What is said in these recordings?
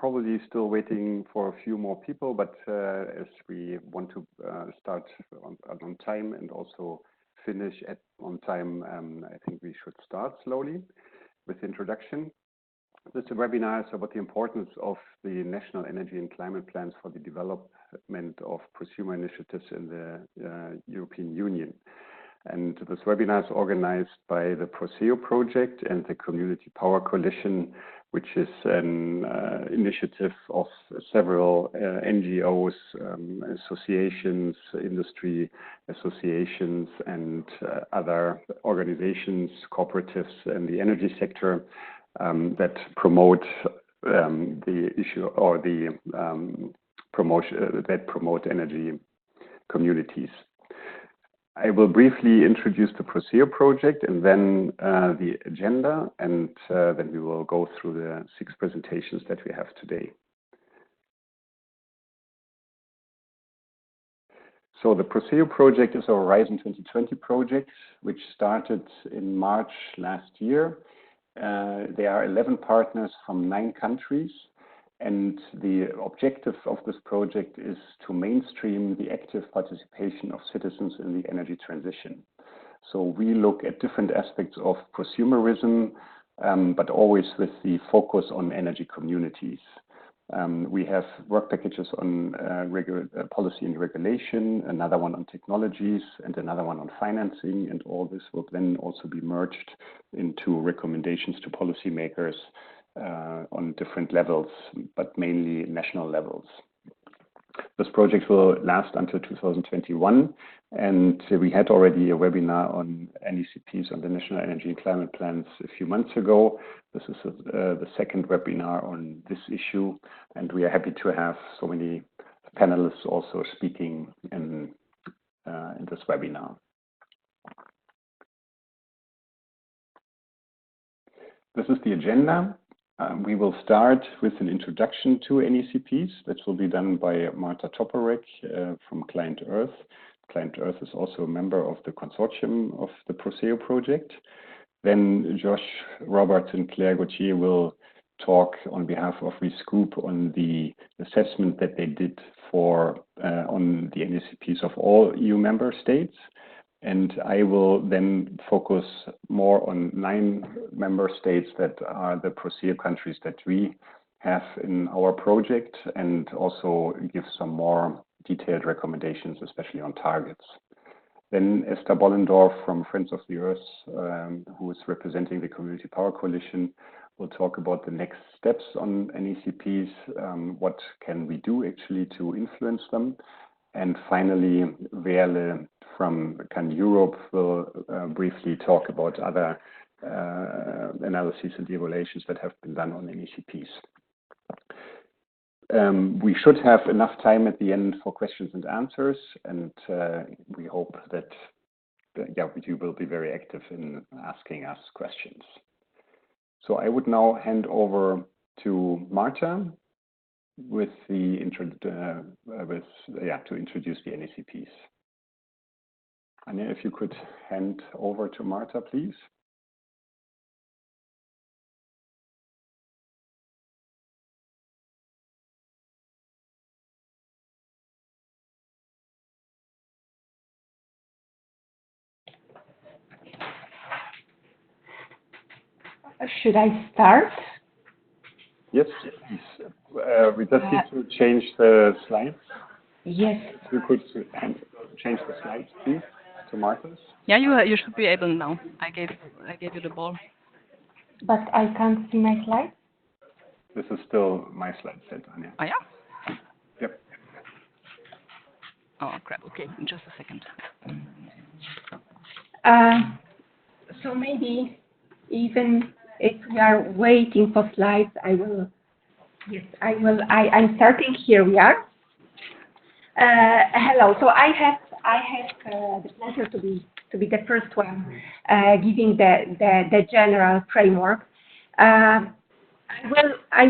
probably still waiting for a few more people, but as we want to start on time and also finish on time, I think we should start slowly with the introduction. This webinar is about the importance of the national energy and climate plans for the development of prosumer initiatives in the European Union. And this webinar is organized by the PROSEU project and the Community Power Coalition, which is an initiative of several NGOs, associations, industry associations, and other organizations, cooperatives in the energy sector that promote the issue or the promotion that promote energy communities. I will briefly introduce the PROSEU project and then the agenda, and then we will go through the 6 presentations that we have today. So the PROSEU project is a Horizon 2020 project, which started in March last year. There are 11 partners from 9 countries. And the objective of this project is to mainstream the active participation of citizens in the energy transition. So we look at different aspects of prosumerism, but always with the focus on energy communities. We have work packages on policy and regulation, another one on technologies, and another one on financing. And all this will then also be merged into recommendations to policymakers on different levels, but mainly national levels. This project will last until 2021, and we had already a webinar on NECPs, on the National Energy and Climate Plans, a few months ago. This is the 2nd webinar on this issue, and we are happy to have so many panelists also speaking in this webinar. This is the agenda. We will start with an introduction to NECPs. That will be done by Marta Toporek from Client Earth. Client Earth is also a member of the consortium of the PROSEU project. Then Josh Roberts and Claire Gauthier will talk on behalf of Rescoop on the assessment that they did on the NECPs of all EU member states. And I will then focus more on 9 member states that are the PROSEU countries that we have in our project, and also give some more detailed recommendations, especially on targets. Then Esther Bollendorf from Friends of the Earth, who is representing the Community Power Coalition, will talk about the next steps on NECPs, what can we do actually to influence them. And finally, Verle from Can Europe will briefly talk about other analyses and evaluations that have been done on NECPs. We should have enough time at the end for questions and answers, and we hope that you will be very active in asking us questions. So I would now hand over to Marta with the to introduce the NECPs. Anja, if you could hand over to Marta, please. Should I start? Yes, please. We just need to change the slides. Yes. If you could change the slides, please, to Marta's. Yeah, you should be able now. I gave you the ball. But I can't see my slides. This is still my slide set, Anja. Oh yeah. Yep. Oh crap. Okay, in just a second. So maybe even if we are waiting for slides, I will. Yes, I will. I'm starting. Here we are. Hello. So I have the pleasure to be the first one giving the general framework. I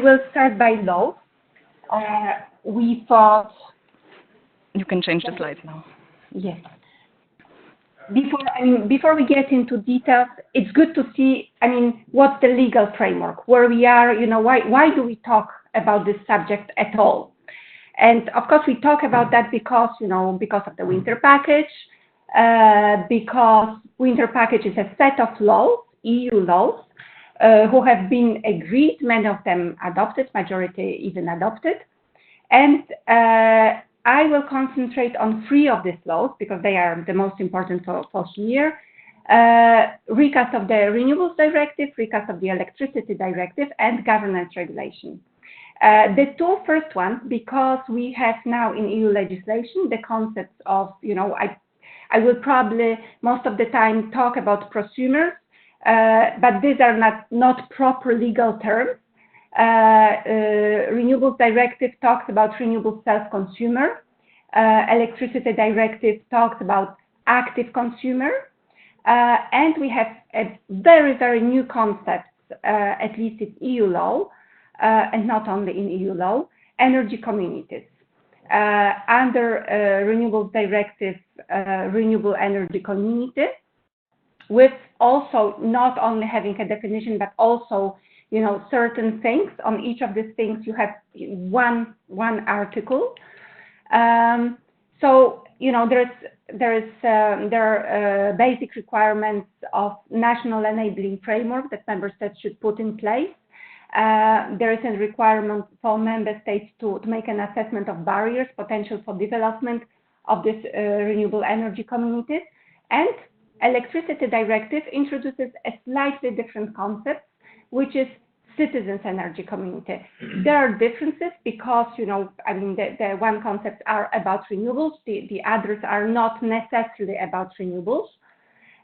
will start by law. We thought. You can change the slides now. Yes. before we get into details, it's good to see, what's the legal framework, where we are, why do we talk about this subject at all? And of course, we talk about that because, because of the winter package, because winter package is a set of laws, EU laws, who have been agreed, many of them adopted, majority even adopted. And I will concentrate on 3 of these laws because they are the most important for here. Recast of the Renewables Directive, recast of the Electricity Directive, and governance regulation. The 2 first ones, because we have now in EU legislation the concepts of, I will probably most of the time talk about prosumers, but these are not proper legal terms. Renewables Directive talks about renewable self-consumer. Electricity Directive talks about active consumer. And we have a very, very new concept, at least in EU law, and not only in EU law, energy communities. Under Renewables Directive, renewable energy community, with also not only having a definition, but also certain things. On each of these things, you have one article. So there are basic requirements of national enabling framework that member states should put in place. There is a requirement for member states to make an assessment of barriers, potential for development of this renewable energy communities. And Electricity Directive introduces a slightly different concept, which is citizens' energy community. There are differences because, the one concepts are about renewables, the others are not necessarily about renewables.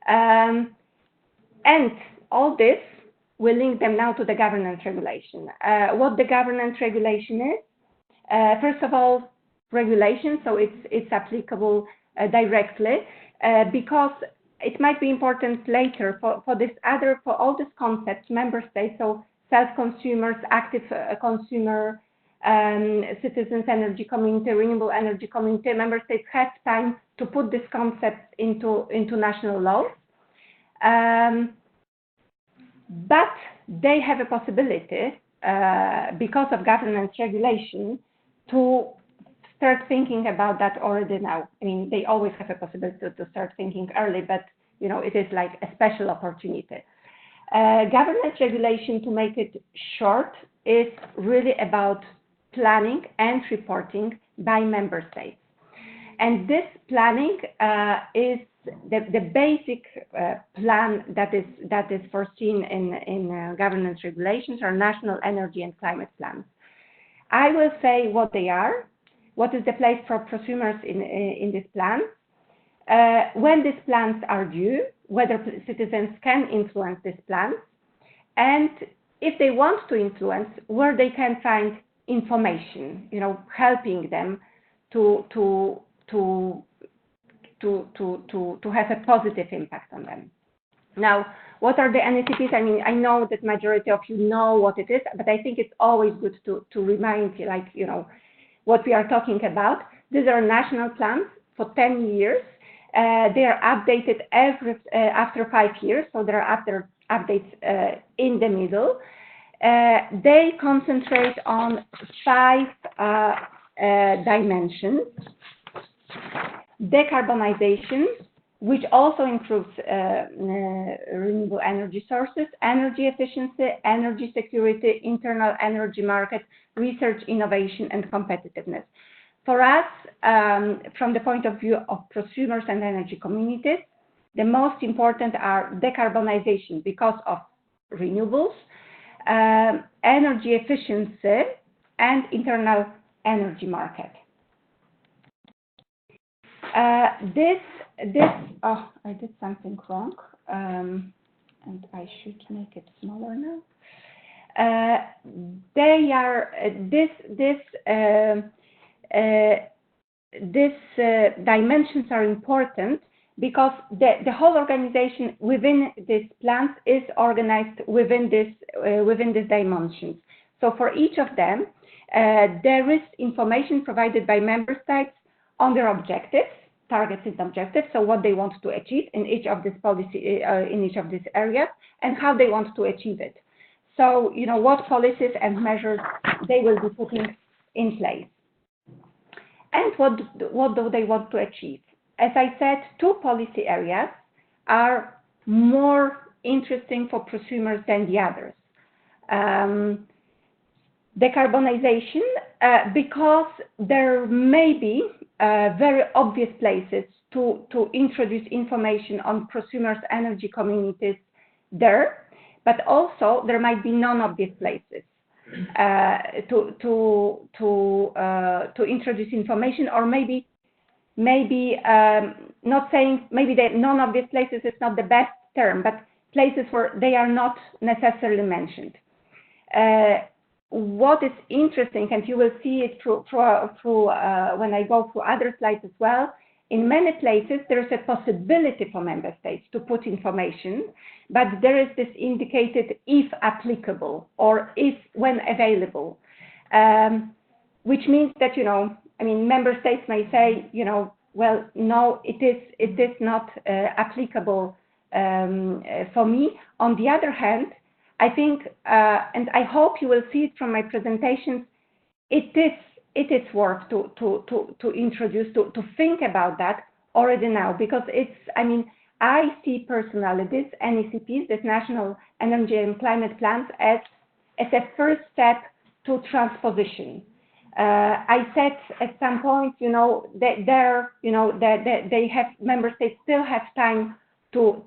And all this will link them now to the governance regulation. What the governance regulation is, first of all, regulation, so it's applicable directly, because it might be important later for all these concepts, member states, so self-consumers, active consumer, citizens energy community, renewable energy community, member states have time to put these concepts into national laws. But they have a possibility, because of governance regulation, to start thinking about that already now. They always have a possibility to start thinking early, but it is like a special opportunity. Governance regulation, to make it short, is really about planning and reporting by member states. And this planning is the basic plan that is foreseen in governance regulations are national energy and climate plans. I will say what they are, what is the place for prosumers in this plan, when these plans are due, whether citizens can influence these plans, and if they want to influence, where they can find information, helping them to have a positive impact on them. Now, what are the NECPs? I know that majority of you know what it is, but I think it's always good to remind you, what we are talking about. These are national plans for 10 years. They are updated after 5 years, so there are updates in the middle. They concentrate on 5 dimensions. Decarbonization, which also improves renewable energy sources, energy efficiency, energy security, internal energy market, research, innovation, and competitiveness. For us, from the point of view of prosumers and energy communities, the most important are decarbonization because of renewables, energy efficiency, and internal energy market. Oh, I did something wrong, and I should make it smaller now. These dimensions are important because the whole organization within these plans is organized within these dimensions. So for each of them, there is information provided by member states on their objectives, targets and objectives, so what they want to achieve in each of these policy, in each of these areas, and how they want to achieve it. So, what policies and measures they will be putting in place. And what do they want to achieve? As I said, 2 policy areas are more interesting for prosumers than the others. Decarbonization, because there may be very obvious places to introduce information on prosumers' energy communities there, but also there might be non-obvious places to introduce information, or maybe not saying, maybe the non-obvious places is not the best term, but places where they are not necessarily mentioned. What is interesting, and you will see it through when I go through other slides as well, in many places there is a possibility for member states to put information, but there is this indicated if applicable or if when available, which means that, member states may say, well, no, it is not applicable for me. On the other hand, I think, and I hope you will see it from my presentations, it is worth to introduce, to think about that already now, because I see personally this NECPs, this National Energy and Climate Plans, as a first step to transposition. I said at some point, they have, member states still have time to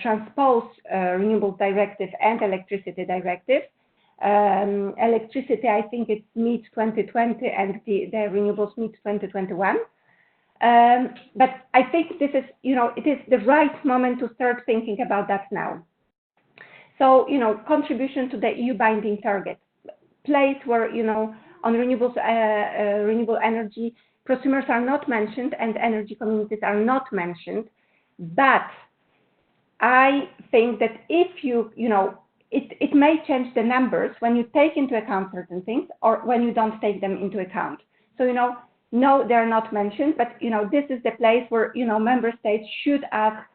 transpose Renewables Directive and Electricity Directive. Electricity, I think it's mid-2020, and the renewables mid-2021. But I think this is, it is the right moment to start thinking about that now. So, contribution to the EU binding target, place where, on renewable energy, prosumers are not mentioned and energy communities are not mentioned. But I think that if it may change the numbers when you take into account certain things or when you don't take them into account. So, no, they're not mentioned, but, this is the place where, member states should ask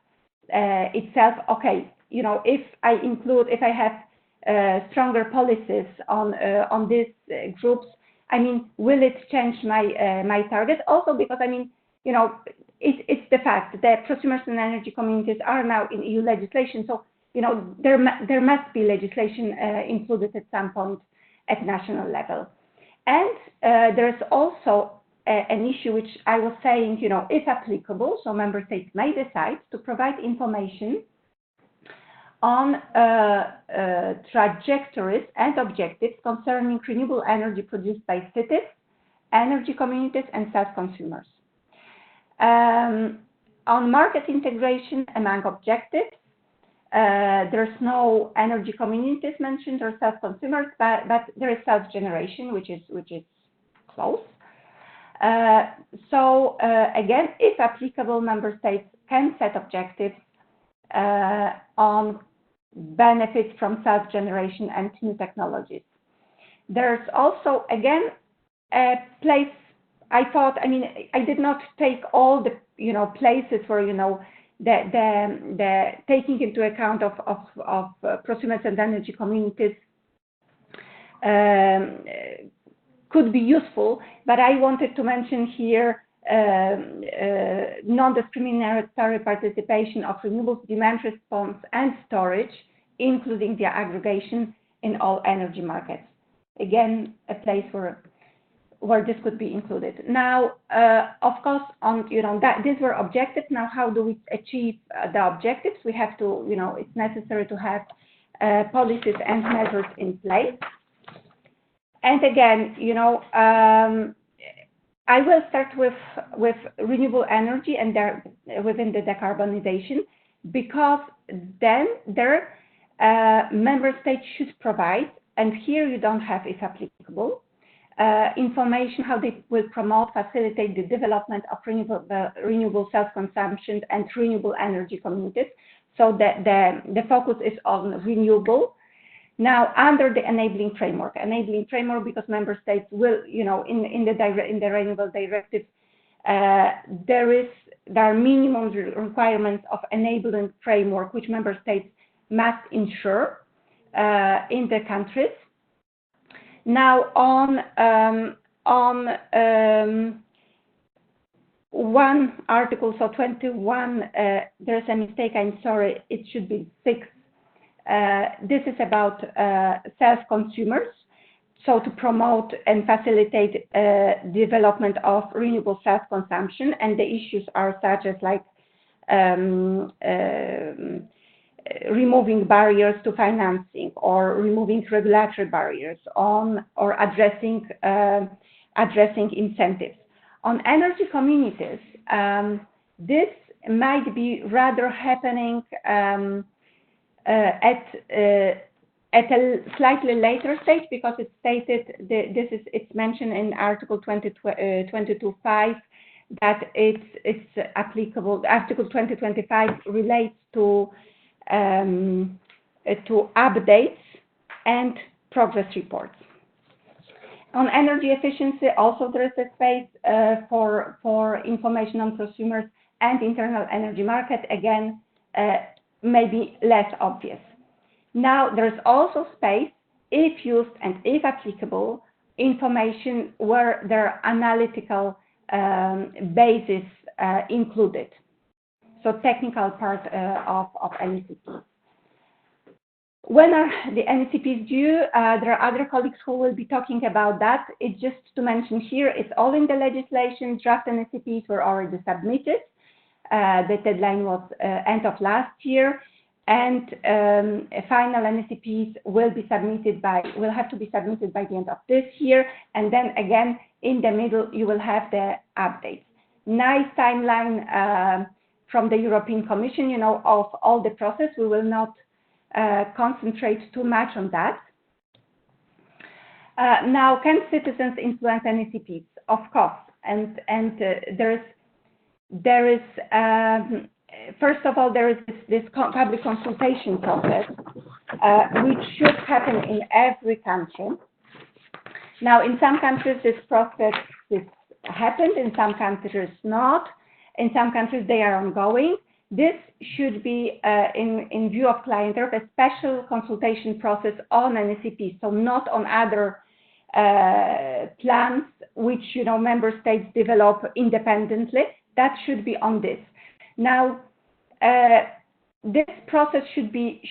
itself, okay, if I have stronger policies on these groups, will it change my target? Also because, it's the fact that prosumers and energy communities are now in EU legislation, so there must be legislation included at some point at national level. And there's also an issue which I was saying, if applicable, so member states may decide to provide information on trajectories and objectives concerning renewable energy produced by cities, energy communities, and self-consumers. On market integration among objectives, there's no energy communities mentioned or self-consumers, but there is self-generation, which is close. So again, if applicable, member states can set objectives on benefits from self-generation and new technologies. There's also, again, a place. I thought, I did not take all the, places where, the taking into account of prosumers and energy communities could be useful, but I wanted to mention here non-discriminatory participation of renewables demand response and storage, including their aggregation in all energy markets. Again, a place where this could be included. Now, of course, these were objectives. Now, how do we achieve the objectives? We have to, it's necessary to have policies and measures in place. And again, I will start with renewable energy and within the decarbonization, because then their member states should provide, and here you don't have if applicable, information how they will promote, facilitate the development of renewable self-consumption and renewable energy communities. So the focus is on renewable. Now, under the enabling framework, because member states will, in the Renewable Directive, there are minimum requirements of enabling framework which member states must ensure in the countries. Now on one article, so 21, there's a mistake, I'm sorry, it should be 6. This is about self-consumers, so to promote and facilitate development of renewable self-consumption, and the issues are such as like removing barriers to financing or removing regulatory barriers or addressing incentives. On energy communities, this might be rather happening at a slightly later stage, because it's stated it's mentioned in Article 22.5 that it's applicable. Article 20.25 relates to updates and progress reports. On energy efficiency, also there is a space for information on prosumers and internal energy market, again, maybe less obvious. Now, there's also space, if used and if applicable, information where there are analytical bases included. So technical part of NECP. When are the NECPs due? There are other colleagues who will be talking about that. It's just to mention here, it's all in the legislation. Draft NECPs were already submitted. The deadline was end of last year, and final NECPs will have to be submitted by the end of this year, and then again in the middle you will have the updates. Nice timeline from the European Commission, you know, of all the process. We will not concentrate too much on that. Now, can citizens influence NECPs? Of course, and there is first of all, there is this public consultation process, which should happen in every country. Now, in some countries, this process has happened, in some countries not. In some countries, they are ongoing. This should be, in view of client interest, a special consultation process on NECP, so not on other plans which, you know, member states develop independently. That should be on this. Now, this process should be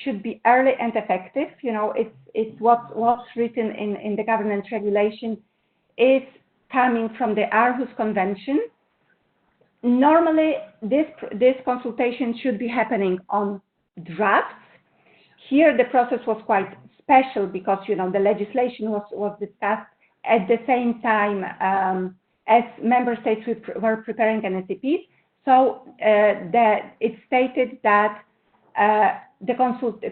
early and effective. You know, it's what's written in the governance regulation is coming from the Aarhus Convention. Normally, this consultation should be happening on drafts. Here, the process was quite special because, you know, the legislation was discussed at the same time as member states were preparing NECPs. So it stated that the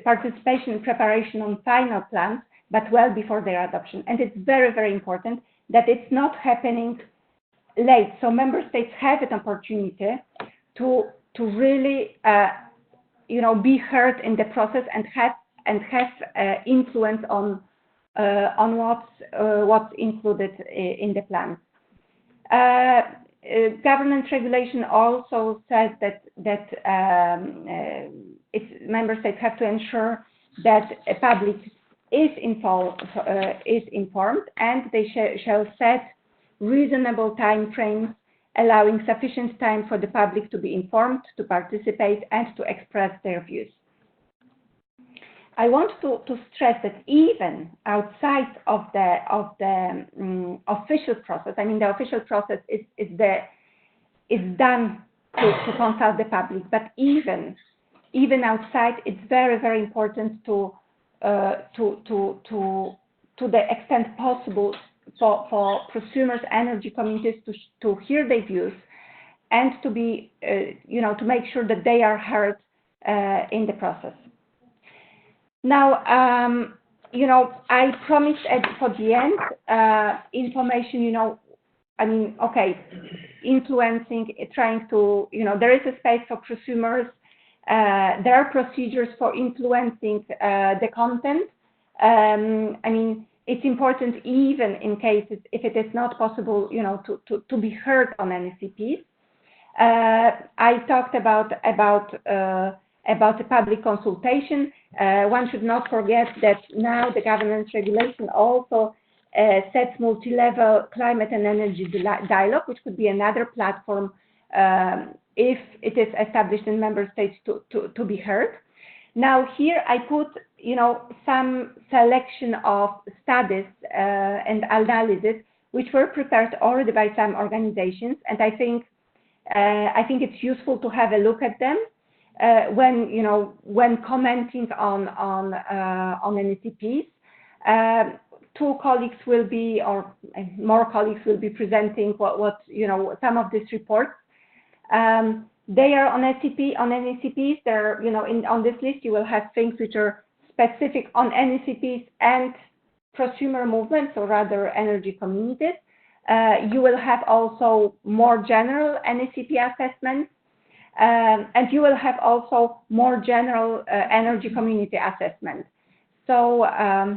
participation and preparation on final plans, but well before their adoption. And it's very, very important that it's not happening late. So member states have an opportunity to really, you know, be heard in the process and have influence on what's included in the plan. Governance regulation also says that member states have to ensure that a public is informed, and they shall set reasonable time frames, allowing sufficient time for the public to be informed, to participate, and to express their views. I want to stress that even outside of the official process, I mean, the official process is done to consult the public, but even outside, it's very, very important to the extent possible for prosumers, energy communities to hear their views and to be, you know, to make sure that they are heard in the process. Now, you know, I promised for the end information, you know, I mean, okay, influencing, trying to, you know, there is a space for prosumers. There are procedures for influencing the content. I mean, it's important even in cases if it is not possible, to be heard on NECPs. I talked about the public consultation. One should not forget that now the governance regulation also sets multi-level climate and energy dialogue, which could be another platform if it is established in member states to be heard. Now here I put some selection of studies and analysis which were prepared already by some organizations, and I think it's useful to have a look at them when commenting on NECPs. Two colleagues will be, or more colleagues will be presenting what some of these reports. They are on NECPs. They're on this list you will have things which are specific on NECPs and prosumer movements, or rather energy communities. You will have also more general NECP assessments, and you will have also more general energy community assessments. So I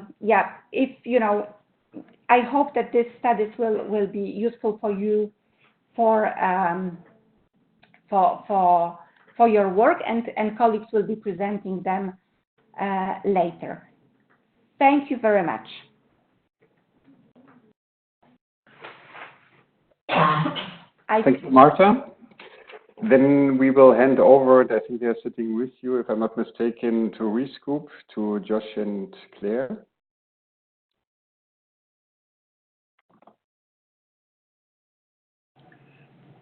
hope that these studies will be useful for you for your work, and colleagues will be presenting them later. Thank you very much. Thank you, Marta. Then we will hand over, I think they're sitting with you, if I'm not mistaken, to Rescoop, to Josh and Claire.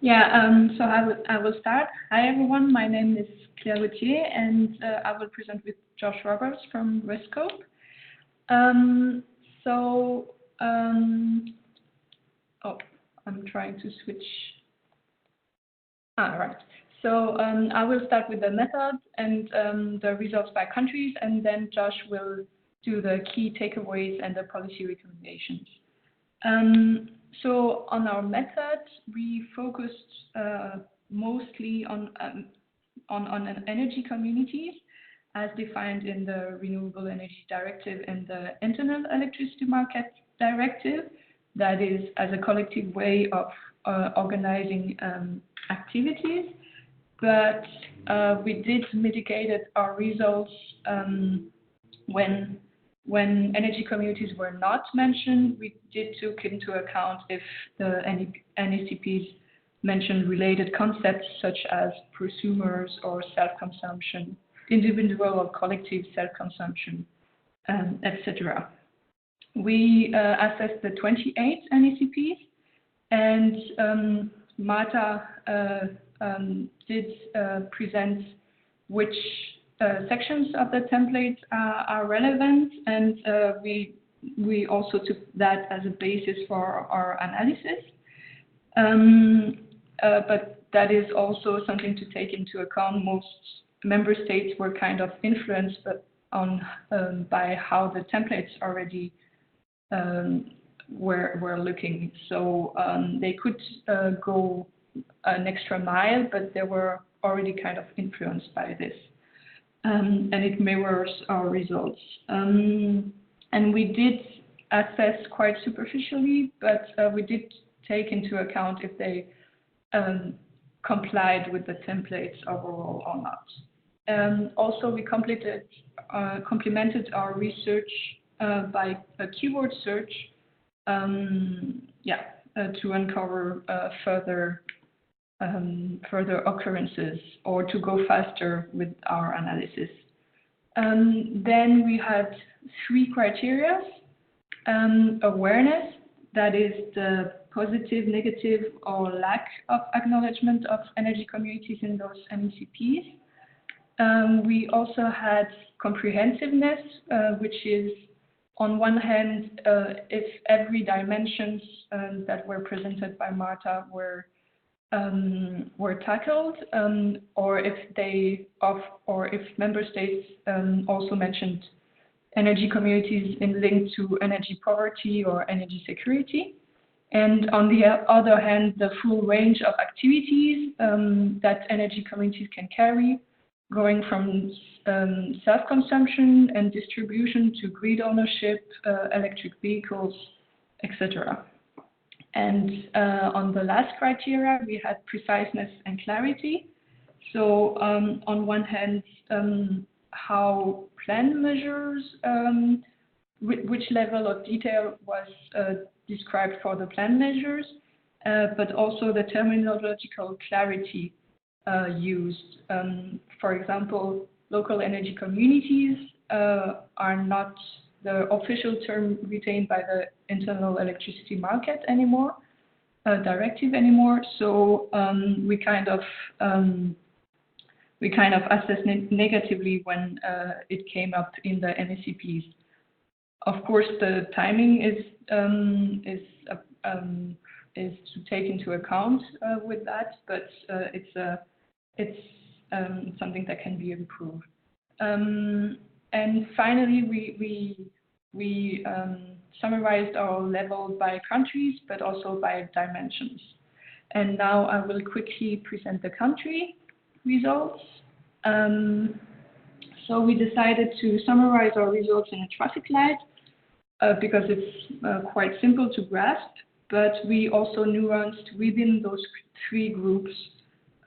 Yeah, so I will start. Hi everyone, my name is Claire Gauthier, and I will present with Josh Roberts from Rescoop. I'm trying to switch. Right. So I will start with the method and the results by countries, and then Josh will do the key takeaways and the policy recommendations. So on our method, we focused mostly on energy communities as defined in the Renewable Energy Directive and the Internal Electricity Market Directive. That is as a collective way of organizing activities, but we did mitigate our results when energy communities were not mentioned. We did took into account if the NECPs mentioned related concepts such as prosumers or self-consumption, individual or collective self-consumption, etc. We assessed the 28 NECPs, and Marta did present which sections of the template are relevant, and we also took that as a basis for our analysis. But that is also something to take into account. Most member states were kind of influenced by how the templates already were looking. So they could go an extra mile, but they were already kind of influenced by this. And it mirrors our results. And we did assess quite superficially, but we did take into account if they complied with the templates overall or not. Also, we complemented our research by a keyword search, to uncover further occurrences or to go faster with our analysis. Then we had 3 criteria. Awareness, that is the positive, negative, or lack of acknowledgement of energy communities in those NECPs. We also had comprehensiveness, which is on one hand, if every dimensions that were presented by Marta were tackled, or if member states also mentioned energy communities in link to energy poverty or energy security. And on the other hand, the full range of activities that energy communities can carry, going from self-consumption and distribution to grid ownership, electric vehicles, etc. And on the last criteria, we had preciseness and clarity. So on one hand, how plan measures, which level of detail was described for the plan measures, but also the terminological clarity used. For example, local energy communities are not the official term retained by the internal electricity market anymore, directive anymore. So we kind of assessed negatively when it came up in the NECPs. Of course, the timing is to take into account with that, but it's something that can be improved. And finally, we summarized our level by countries, but also by dimensions. And now I will quickly present the country results. So we decided to summarize our results in a traffic light because it's quite simple to grasp, but we also nuanced within those three groups.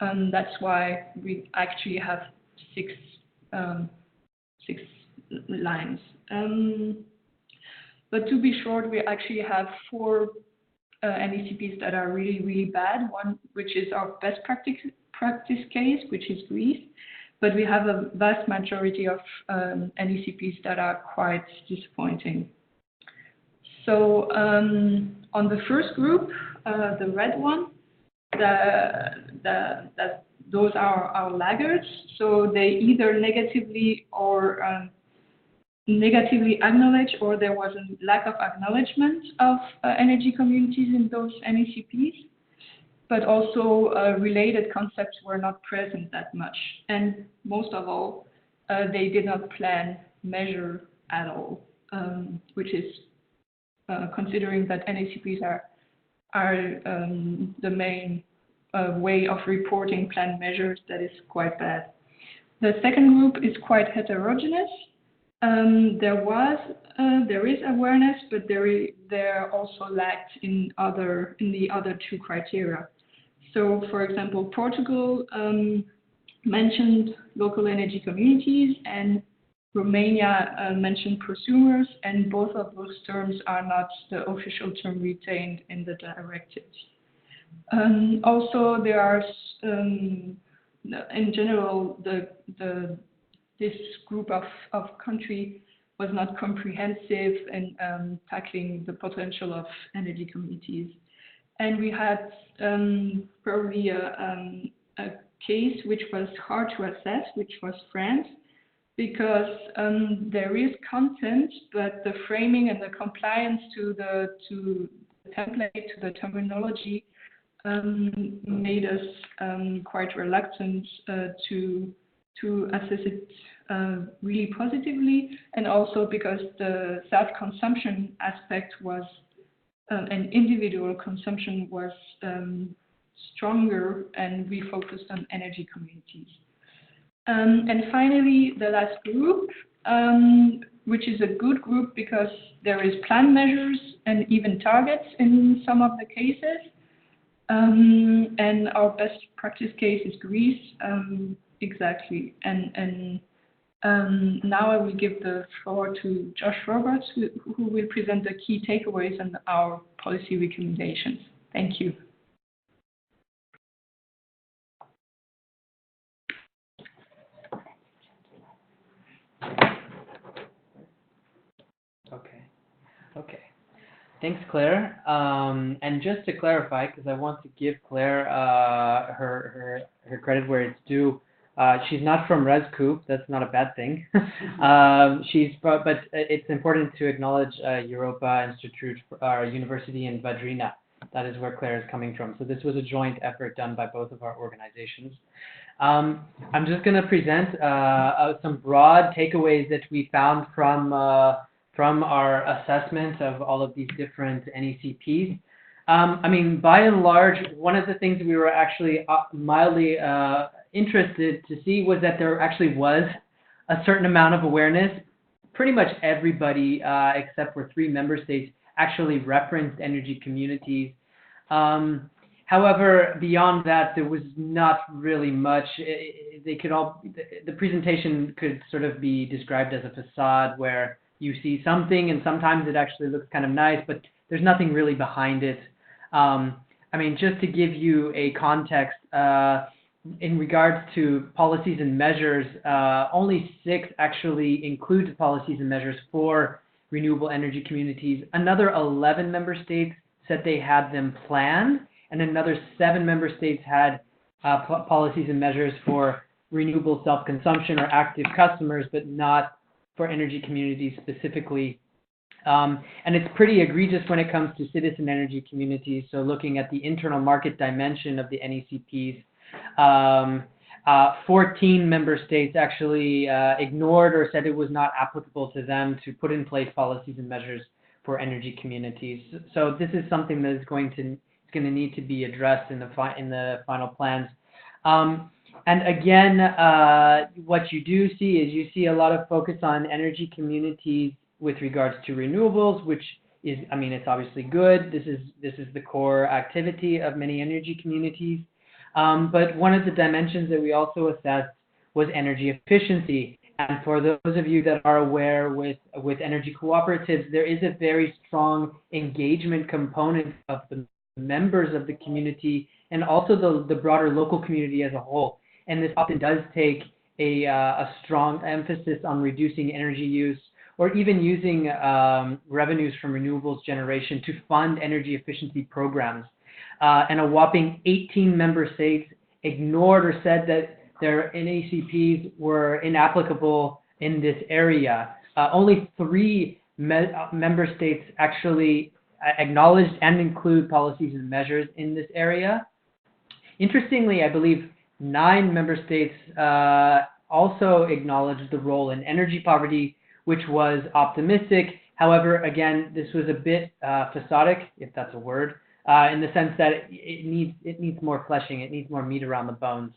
That's why we actually have six lines. But to be short, we actually have 4 NECPs that are really, really bad. One, which is our best practice case, which is Greece. But we have a vast majority of NECPs that are quite disappointing. So on the first group, the red one, those are our laggards. So they either negatively acknowledge, or there was a lack of acknowledgement of energy communities in those NECPs. But also related concepts were not present that much. And most of all, they did not plan measure at all, which is considering that NECPs are the main way of reporting planned measures, that is quite bad. The second group is quite heterogeneous. There is awareness, but there also lacked in the other 2 criteria. So, for example, Portugal mentioned local energy communities, and Romania mentioned prosumers, and both of those terms are not the official term retained in the directives. Also, there are, in general, this group of country was not comprehensive in tackling the potential of energy communities. And we had probably a case which was hard to assess, which was France, because there is content, but the framing and the compliance to the template, to the terminology, made us quite reluctant to assess it really positively, and also because the self-consumption aspect was and individual consumption was stronger, and we focused on energy communities. And finally, the last group, which is a good group because there is plan measures and even targets in some of the cases. And our best practice case is Greece, exactly. And now I will give the floor to Josh Roberts, who will present the key takeaways and our policy recommendations. Thank you. Okay. Thanks, Claire. And just to clarify, because I want to give Claire her credit where it's due. She's not from ResCoop. That's not a bad thing. But it's important to acknowledge Europa Institute, our university in Vadrina. That is where Claire is coming from. So this was a joint effort done by both of our organizations. I'm just going to present some broad takeaways that we found from our assessment of all of these different NECPs. I mean, by and large, one of the things we were actually mildly interested to see was that there actually was a certain amount of awareness. Pretty much everybody, except for 3 member states, actually referenced energy communities. However, beyond that, there was not really much. They could all, the presentation could sort of be described as a facade where you see something and sometimes it actually looks kind of nice, but there's nothing really behind it. I mean, just to give you a context, in regards to policies and measures, only 6 actually included policies and measures for renewable energy communities. Another 11 member states said they had them planned, and another 7 member states had policies and measures for renewable self-consumption or active customers, but not for energy communities specifically. And it's pretty egregious when it comes to citizen energy communities. So looking at the internal market dimension of the NECPs, 14 member states actually ignored or said it was not applicable to them to put in place policies and measures for energy communities. So this is something that is going to need to be addressed in the final plans. And again, what you do see is you see a lot of focus on energy communities with regards to renewables, which is, I mean, it's obviously good. This is the core activity of many energy communities. But one of the dimensions that we also assessed was energy efficiency. And for those of you that are aware with energy cooperatives, there is a very strong engagement component of the members of the community and also the broader local community as a whole. And this often does take a strong emphasis on reducing energy use or even using revenues from renewables generation to fund energy efficiency programs. And a whopping 18 member states ignored or said that their NECPs were inapplicable in this area. Only 3 member states actually acknowledged and include policies and measures in this area. Interestingly, I believe 9 member states also acknowledged the role in energy poverty, which was optimistic. However, again, this was a bit facadic, if that's a word, in the sense that it needs more fleshing, it needs more meat around the bones.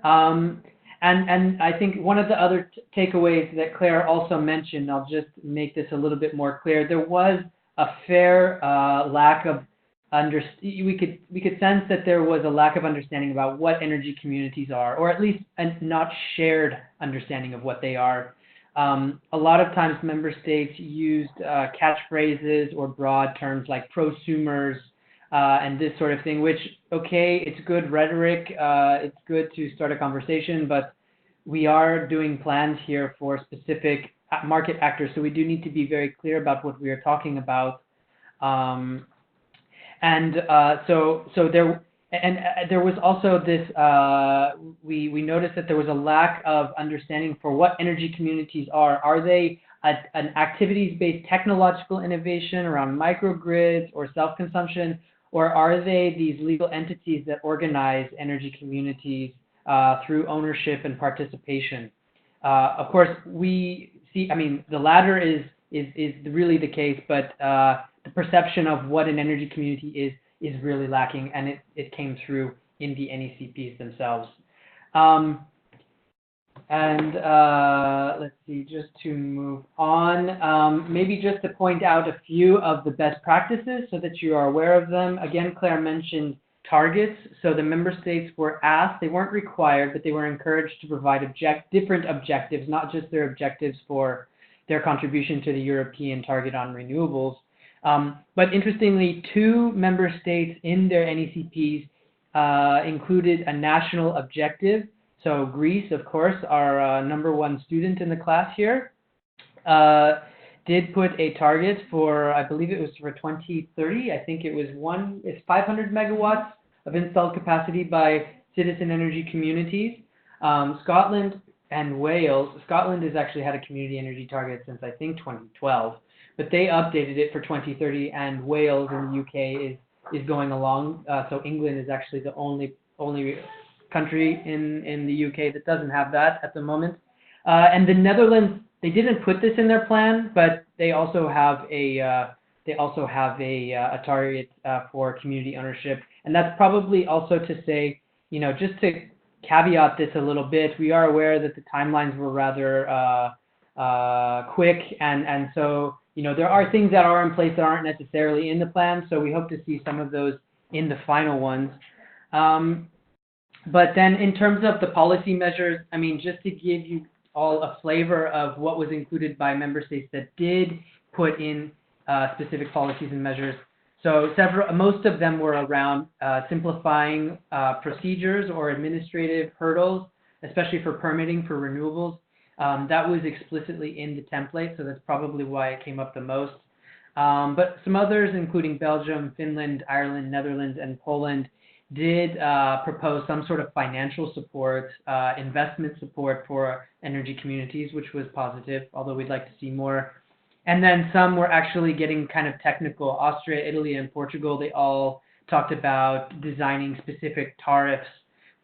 And I think one of the other takeaways that Claire also mentioned, I'll just make this a little bit more clear, there was a fair lack of we could sense that there was a lack of understanding about what energy communities are, or at least a not shared understanding of what they are. A lot of times member states used catchphrases or broad terms like prosumers and this sort of thing, which, okay, it's good rhetoric, it's good to start a conversation, but we are doing plans here for specific market actors, so we do need to be very clear about what we are talking about. There was also this, we noticed that there was a lack of understanding for what energy communities are. Are they an activities-based technological innovation around microgrids or self-consumption, or are they these legal entities that organize energy communities through ownership and participation? Of course, we see, I mean, the latter is really the case, but the perception of what an energy community is really lacking, and it came through in the NECPs themselves. Let's see, just to move on, maybe just to point out a few of the best practices so that you are aware of them. Again, Claire mentioned targets. So the member states were asked, they weren't required, but they were encouraged to provide different objectives, not just their objectives for their contribution to the European target on renewables. But interestingly, 2 member states in their NECPs included a national objective. So Greece, of course, our #1 student in the class here, did put a target for, I believe it was for 2030. I think it was 500 megawatts of installed capacity by citizen energy communities. Scotland and Wales, Scotland has actually had a community energy target since I think 2012. But they updated it for 2030, and Wales in the UK is going along. So England is actually the only country in the UK that doesn't have that at the moment. And the Netherlands, they didn't put this in their plan, but they also have a they also have a target for community ownership. And that's probably also to say, just to caveat this a little bit, we are aware that the timelines were rather quick, and so there are things that are in place that aren't necessarily in the plan, so we hope to see some of those in the final ones. But then in terms of the policy measures, I mean, just to give you all a flavor of what was included by member states that did put in specific policies and measures. So most of them were around simplifying procedures or administrative hurdles, especially for permitting for renewables. That was explicitly in the template, so that's probably why it came up the most. But some others, including Belgium, Finland, Ireland, Netherlands, and Poland, did propose some sort of financial support, investment support for energy communities, which was positive, although we'd like to see more. And then some were actually getting kind of technical. Austria, Italy, and Portugal, they all talked about designing specific tariffs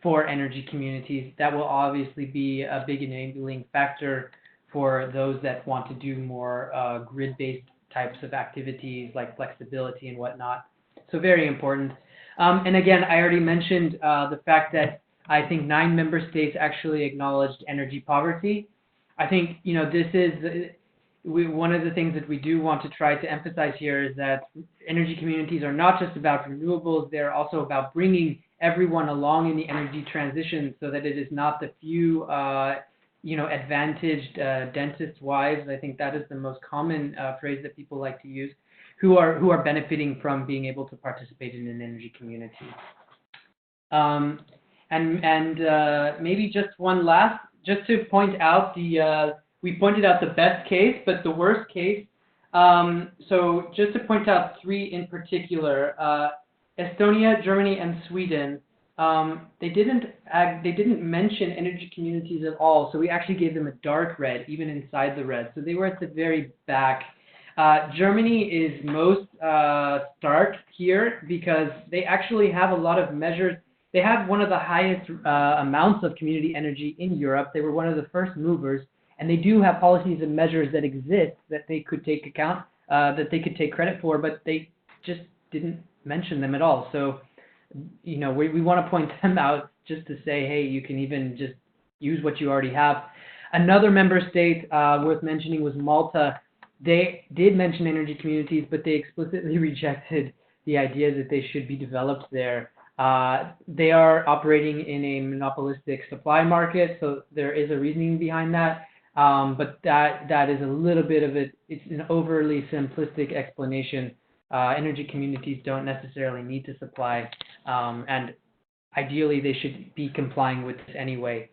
for energy communities. That will obviously be a big enabling factor for those that want to do more grid-based types of activities like flexibility and whatnot. So very important. And again, I already mentioned the fact that I think 9 member states actually acknowledged energy poverty. I think, this is one of the things that we do want to try to emphasize here is that energy communities are not just about renewables, they're also about bringing everyone along in the energy transition so that it is not the few, advantaged dentist wives. I think that is the most common phrase that people like to use, who are benefiting from being able to participate in an energy community. Maybe just one last, just to point out we pointed out the best case, but the worst case. So just to point out 3 in particular, Estonia, Germany, and Sweden, they didn't mention energy communities at all. So we actually gave them a dark red, even inside the red. So they were at the very back. Germany is most stark here because they actually have a lot of measures. They have one of the highest amounts of community energy in Europe. They were one of the first movers. And they do have policies and measures that exist that they could take account, that they could take credit for, but they just didn't mention them at all. So, we want to point them out just to say, hey, you can even just use what you already have. Another member state worth mentioning was Malta. They did mention energy communities, but they explicitly rejected the idea that they should be developed there. They are operating in a monopolistic supply market, so there is a reasoning behind that. But that is a little bit of it's an overly simplistic explanation. Energy communities don't necessarily need to supply, and ideally they should be complying with this anyway.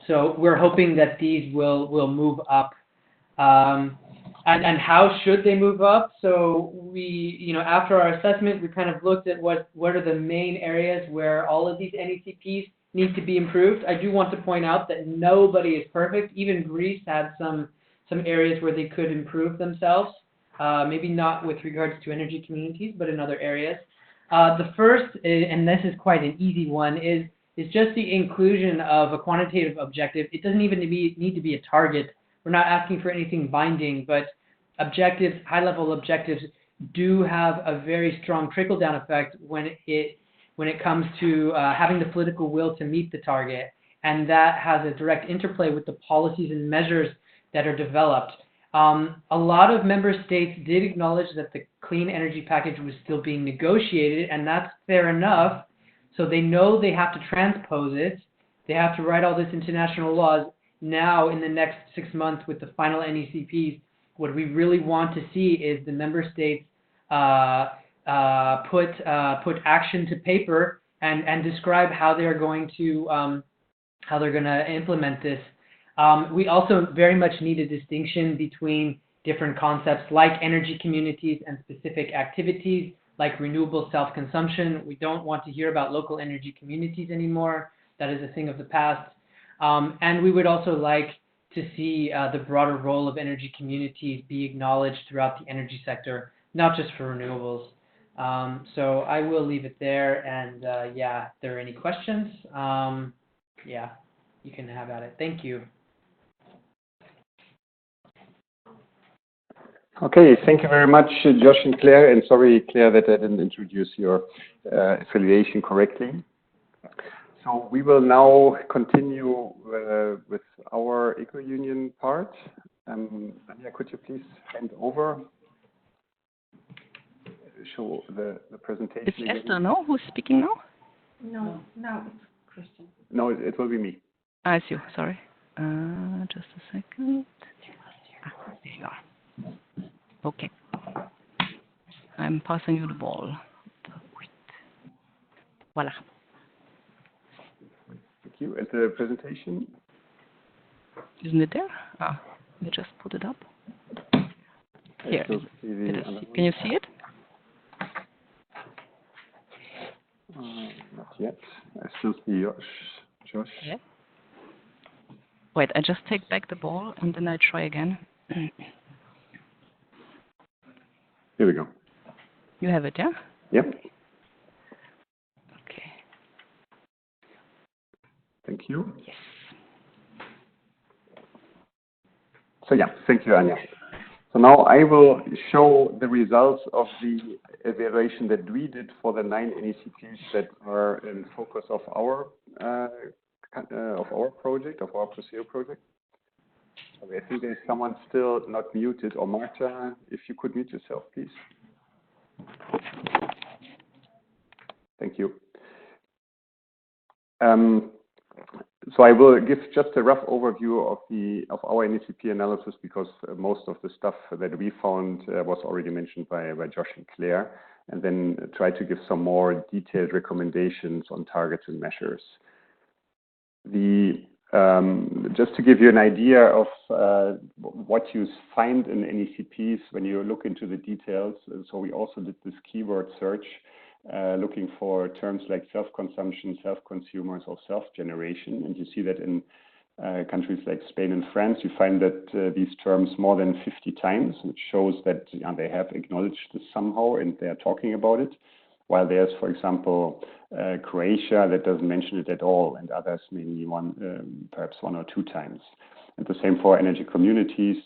So we're hoping that these will move up. And how should they move up? So we, after our assessment, we kind of looked at what are the main areas where all of these NECPs need to be improved. I do want to point out that nobody is perfect. Even Greece had some areas where they could improve themselves, maybe not with regards to energy communities, but in other areas. The first, and this is quite an easy one, is just the inclusion of a quantitative objective. It doesn't even need to be a target. We're not asking for anything binding, but objectives, high-level objectives, do have a very strong trickle-down effect when it comes to having the political will to meet the target, and that has a direct interplay with the policies and measures that are developed. A lot of member states did acknowledge that the clean energy package was still being negotiated, and that's fair enough. So they know they have to transpose it. They have to write all this international laws. Now, in the next 6 months with the final NECPs, what we really want to see is the member states put action to paper and describe how they're going to implement this. We also very much need a distinction between different concepts like energy communities and specific activities like renewable self-consumption. We don't want to hear about local energy communities anymore. That is a thing of the past. And we would also like to see the broader role of energy communities be acknowledged throughout the energy sector, not just for renewables. So I will leave it there, and if there are any questions, you can have at it. Thank you. Okay, thank you very much, Josh and Claire. And sorry, Claire, that I didn't introduce your affiliation correctly. So we will now continue with our eco-union part. Anja, could you please hand over, show the presentation? It's Esther, no? Who's speaking now? No, it's Christian. No, it will be me. I see you, sorry. Just a second. There you are. Okay. I'm passing you the ball. Voila. Thank you. And the presentation? Isn't it there? Ah, you just put it up. Here. Can you see it? Not yet. I still see Josh. Yeah. Wait, I just take back the ball and then I try again. Here we go. You have it, yeah? Yep. Okay. Thank you. Yes. So yeah, thank you, Anja. So now I will show the results of the evaluation that we did for the 9 NECPs that are in focus of our project, of our PROSEU project. So I think there's someone still not muted, or Marta, if you could mute yourself, please. Thank you. So I will give just a rough overview of our NECP analysis, because most of the stuff that we found was already mentioned by Josh and Claire, and then try to give some more detailed recommendations on targets and measures. Just to give you an idea of what you find in NECPs when you look into the details, so we also did this keyword search, looking for terms like self-consumption, self-consumers, or self-generation. And you see that in countries like Spain and France, you find that these terms more than 50 times, which shows that they have acknowledged this somehow and they are talking about it. While there's, for example, Croatia that doesn't mention it at all, and others maybe perhaps 1 or 2 times. And the same for energy communities.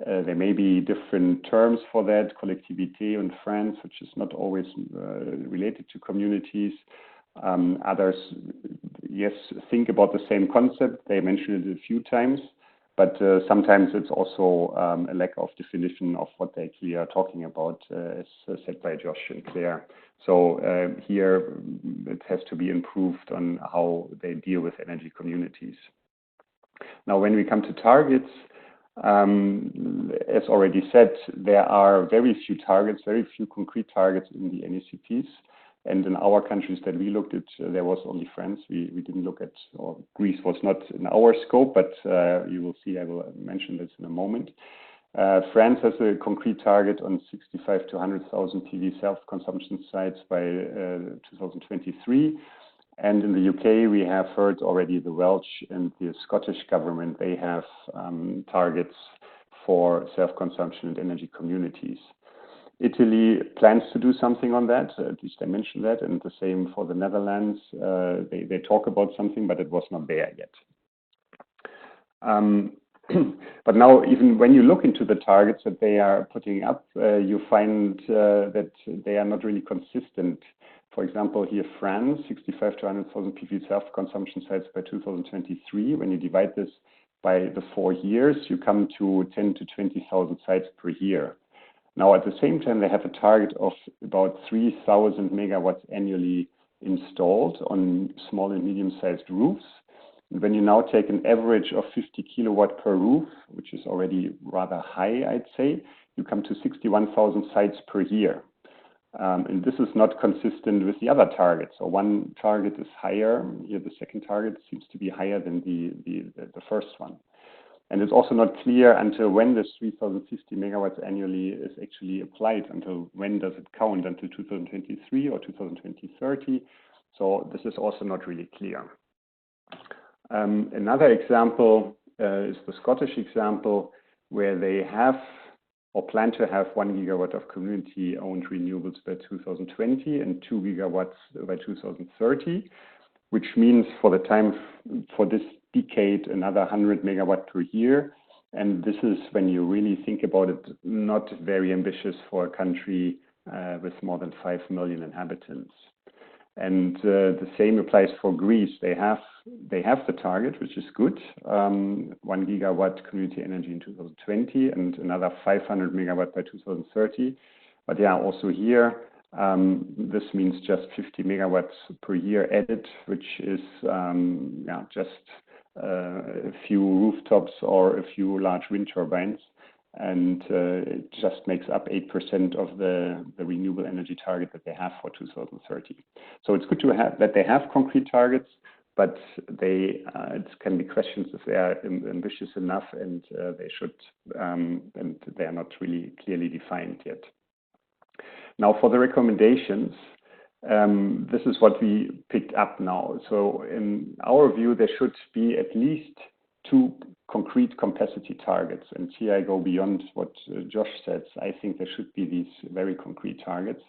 There may be different terms for that, collectivité in France, which is not always related to communities. Others, yes, think about the same concept. They mention it a few times, but sometimes it's also a lack of definition of what they actually are talking about, as said by Josh and Claire. So here it has to be improved on how they deal with energy communities. Now, when we come to targets, as already said, there are very few targets, very few concrete targets in the NECPs. And in our countries that we looked at, there was only France. We didn't look at, or Greece was not in our scope, but you will see, I will mention this in a moment. France has a concrete target on 65 to 100,000 PV self-consumption sites by 2023. And in the UK, we have heard already the Welsh and the Scottish government, they have targets for self-consumption and energy communities. Italy plans to do something on that, at least I mentioned that, and the same for the Netherlands. They talk about something, but it was not there yet. But now, even when you look into the targets that they are putting up, you find that they are not really consistent. For example, here France, 65 to 100,000 PV self-consumption sites by 2023. When you divide this by the 4 years, you come to 10 to 20,000 sites per year. Now, at the same time, they have a target of about 3,000 megawatts annually installed on small and medium-sized roofs. And when you now take an average of 50 kilowatt per roof, which is already rather high, I'd say, you come to 61,000 sites per year. And this is not consistent with the other targets. So one target is higher. Here, the second target seems to be higher than the first one. And it's also not clear until when this 3,050 megawatts annually is actually applied. Until when does it count? Until 2023 or 2030? So this is also not really clear. Another example is the Scottish example, where they have or plan to have 1 gigawatt of community-owned renewables by 2020 and 2 gigawatts by 2030, which means for the time for this decade another 100 megawatt per year. And this is, when you really think about it, not very ambitious for a country with more than 5 million inhabitants. And the same applies for Greece. They have the target, which is good, 1 gigawatt community energy in 2020 and another 500 megawatt by 2030. But yeah, also here, this means just 50 megawatts per year added, which is just a few rooftops or a few large wind turbines. And it just makes up 8% of the renewable energy target that they have for 2030. So it's good to have that they have concrete targets, but it can be questions if they are ambitious enough, and they should, and they are not really clearly defined yet. Now, for the recommendations, this is what we picked up now. So in our view, there should be at least 2 concrete capacity targets. And here I go beyond what Josh said. I think there should be these very concrete targets.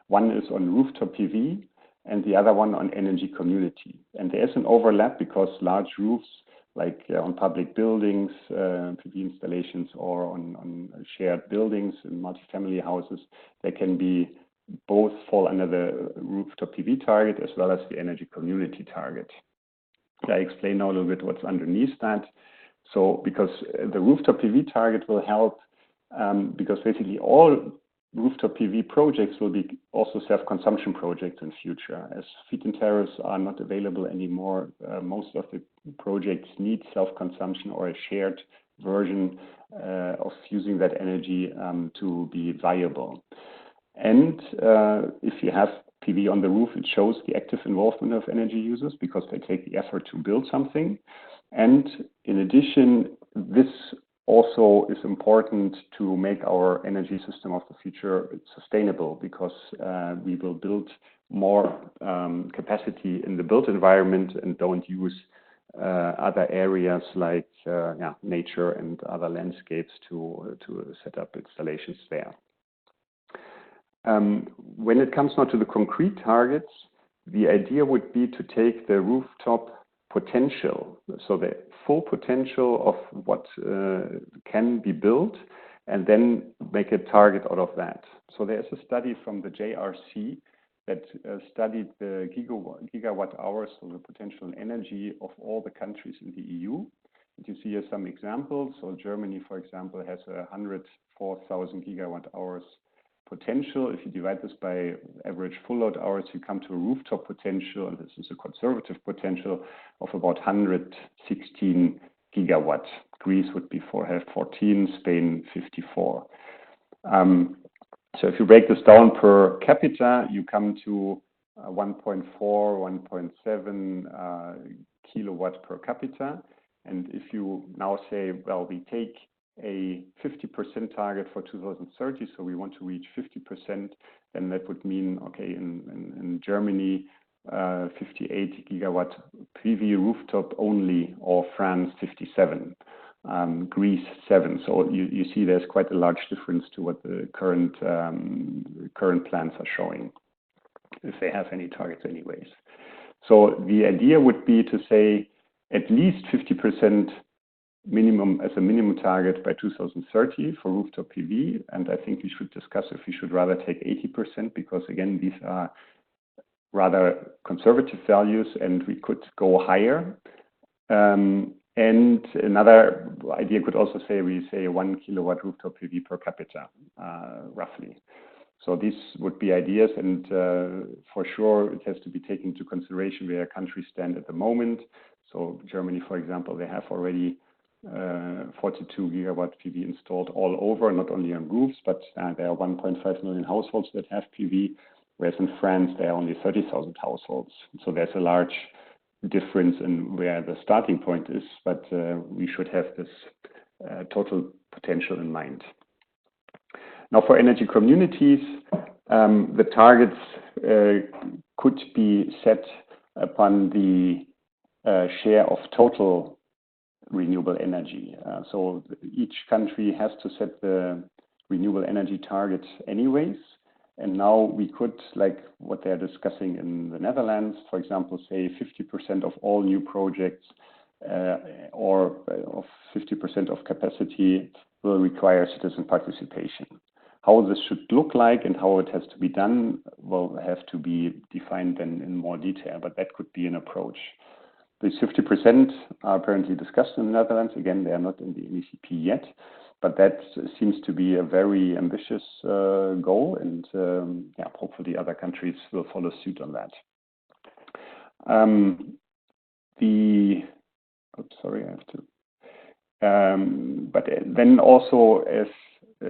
One is on rooftop PV and the other one on energy community. And there is an overlap because large roofs, like on public buildings, PV installations, or on shared buildings in multifamily houses, they can be both fall under the rooftop PV target as well as the energy community target. I explain now a little bit what's underneath that. So because the rooftop PV target will help, because basically all rooftop PV projects will be also self-consumption projects in future. As feed-in tariffs are not available anymore, most of the projects need self-consumption or a shared version of using that energy to be viable. And if you have PV on the roof, it shows the active involvement of energy users because they take the effort to build something. And in addition, this also is important to make our energy system of the future sustainable, because we will build more capacity in the built environment and don't use other areas like nature and other landscapes to set up installations there. When it comes now to the concrete targets, the idea would be to take the rooftop potential, so the full potential of what can be built, and then make a target out of that. So there's a study from the JRC that studied the gigawatt hours, so the potential energy of all the countries in the EU. And you see here some examples. So Germany, for example, has 104,000 gigawatt hours potential. If you divide this by average full load hours, you come to a rooftop potential, and this is a conservative potential of about 116 gigawatt. Greece would have 14, Spain 54. So if you break this down per capita, you come to 1.4, 1.7 kilowatt per capita. And if you now say, well, we take a 50% target for 2030, so we want to reach 50%, then that would mean, okay, in Germany, 58 gigawatt PV rooftop only, or France 57, Greece 7. So you see there's quite a large difference to what the current plans are showing, if they have any targets anyways. So the idea would be to say at least 50% minimum as a minimum target by 2030 for rooftop PV, and I think we should discuss if we should rather take 80%, because again, these are rather conservative values and we could go higher. And another idea could also say, we say 1 kilowatt rooftop PV per capita, roughly. So these would be ideas, and for sure it has to be taken into consideration where countries stand at the moment. So Germany, for example, they have already 42 gigawatt PV installed all over, not only on roofs, but there are 1.5 million households that have PV, whereas in France there are only 30,000 households. So there's a large difference in where the starting point is, but we should have this total potential in mind. Now, for energy communities, the targets could be set upon the share of total renewable energy. So each country has to set the renewable energy target anyways. And now we could, like what they're discussing in the Netherlands, for example, say 50% of all new projects or of 50% of capacity will require citizen participation. How this should look like and how it has to be done will have to be defined then in more detail, but that could be an approach. The 50% are apparently discussed in the Netherlands. Again, they are not in the NECP yet, but that seems to be a very ambitious goal, and hopefully other countries will follow suit on that. But then also, as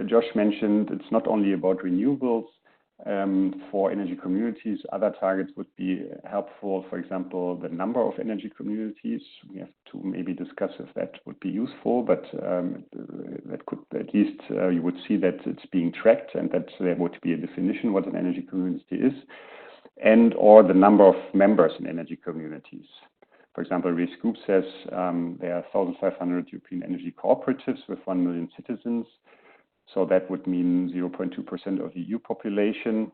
Josh mentioned, it's not only about renewables. For energy communities, other targets would be helpful. For example, the number of energy communities. We have to maybe discuss if that would be useful, but that could, at least you would see that it's being tracked and that there would be a definition what an energy community is, and or the number of members in energy communities. For example, Recast says there are 1,500 European energy cooperatives with 1 million citizens. So that would mean 0.2% of the EU population.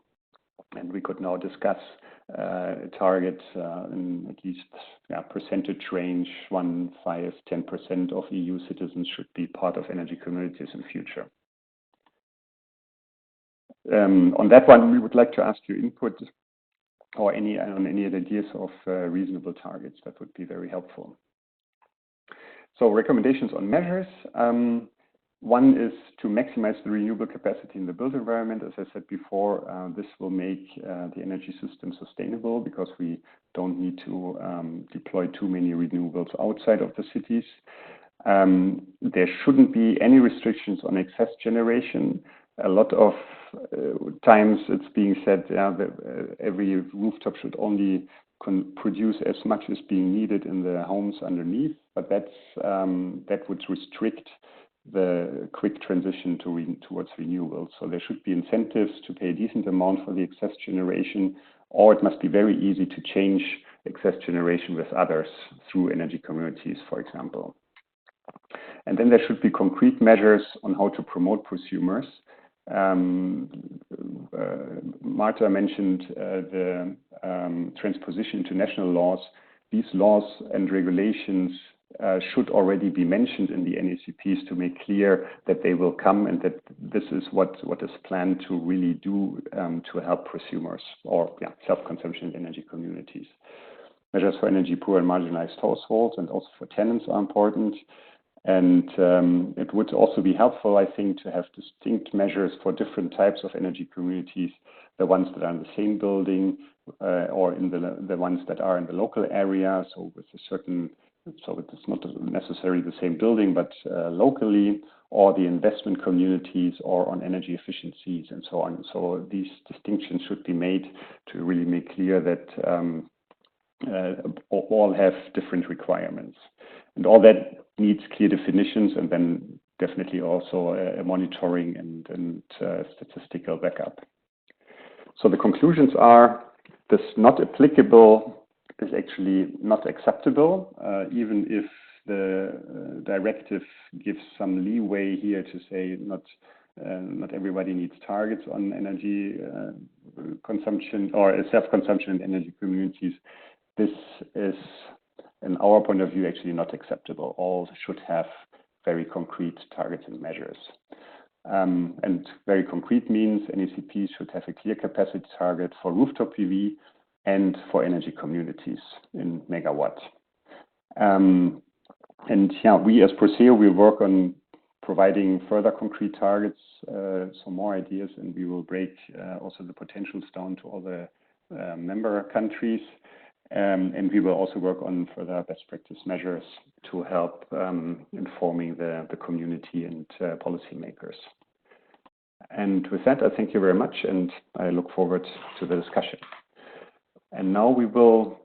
And we could now discuss a target in at least percentage range, 1, 5, 10% of EU citizens should be part of energy communities in future. On that one, we would like to ask your input or any ideas of reasonable targets. That would be very helpful. So recommendations on measures. One is to maximize the renewable capacity in the built environment. As I said before, this will make the energy system sustainable because we don't need to deploy too many renewables outside of the cities. There shouldn't be any restrictions on excess generation. A lot of times it's being said that every rooftop should only produce as much as being needed in the homes underneath, but that would restrict the quick transition towards renewables. So there should be incentives to pay a decent amount for the excess generation, or it must be very easy to change excess generation with others through energy communities, for example. And then there should be concrete measures on how to promote prosumers. Marta mentioned the transposition into national laws. These laws and regulations should already be mentioned in the NECPs to make clear that they will come and that this is what is planned to really do to help prosumers or self-consumption in energy communities. Measures for energy poor and marginalized households and also for tenants are important. And it would also be helpful, I think, to have distinct measures for different types of energy communities, the ones that are in the same building or in the ones that are in the local area, so with a certain, so it's not necessarily the same building, but locally, or the investment communities or on energy efficiencies and so on. So these distinctions should be made to really make clear that all have different requirements. And all that needs clear definitions and then definitely also a monitoring and statistical backup. So the conclusions are this not applicable is actually not acceptable, even if the directive gives some leeway here to say not everybody needs targets on energy consumption or self-consumption in energy communities. This is, in our point of view, actually not acceptable. All should have very concrete targets and measures. And very concrete means NECPs should have a clear capacity target for rooftop PV and for energy communities in megawatt. And we as PROSEU will work on providing further concrete targets, some more ideas, and we will break also the potentials down to all the member countries. And we will also work on further best practice measures to help informing the community and policymakers. And with that, I thank you very much, and I look forward to the discussion. And now we will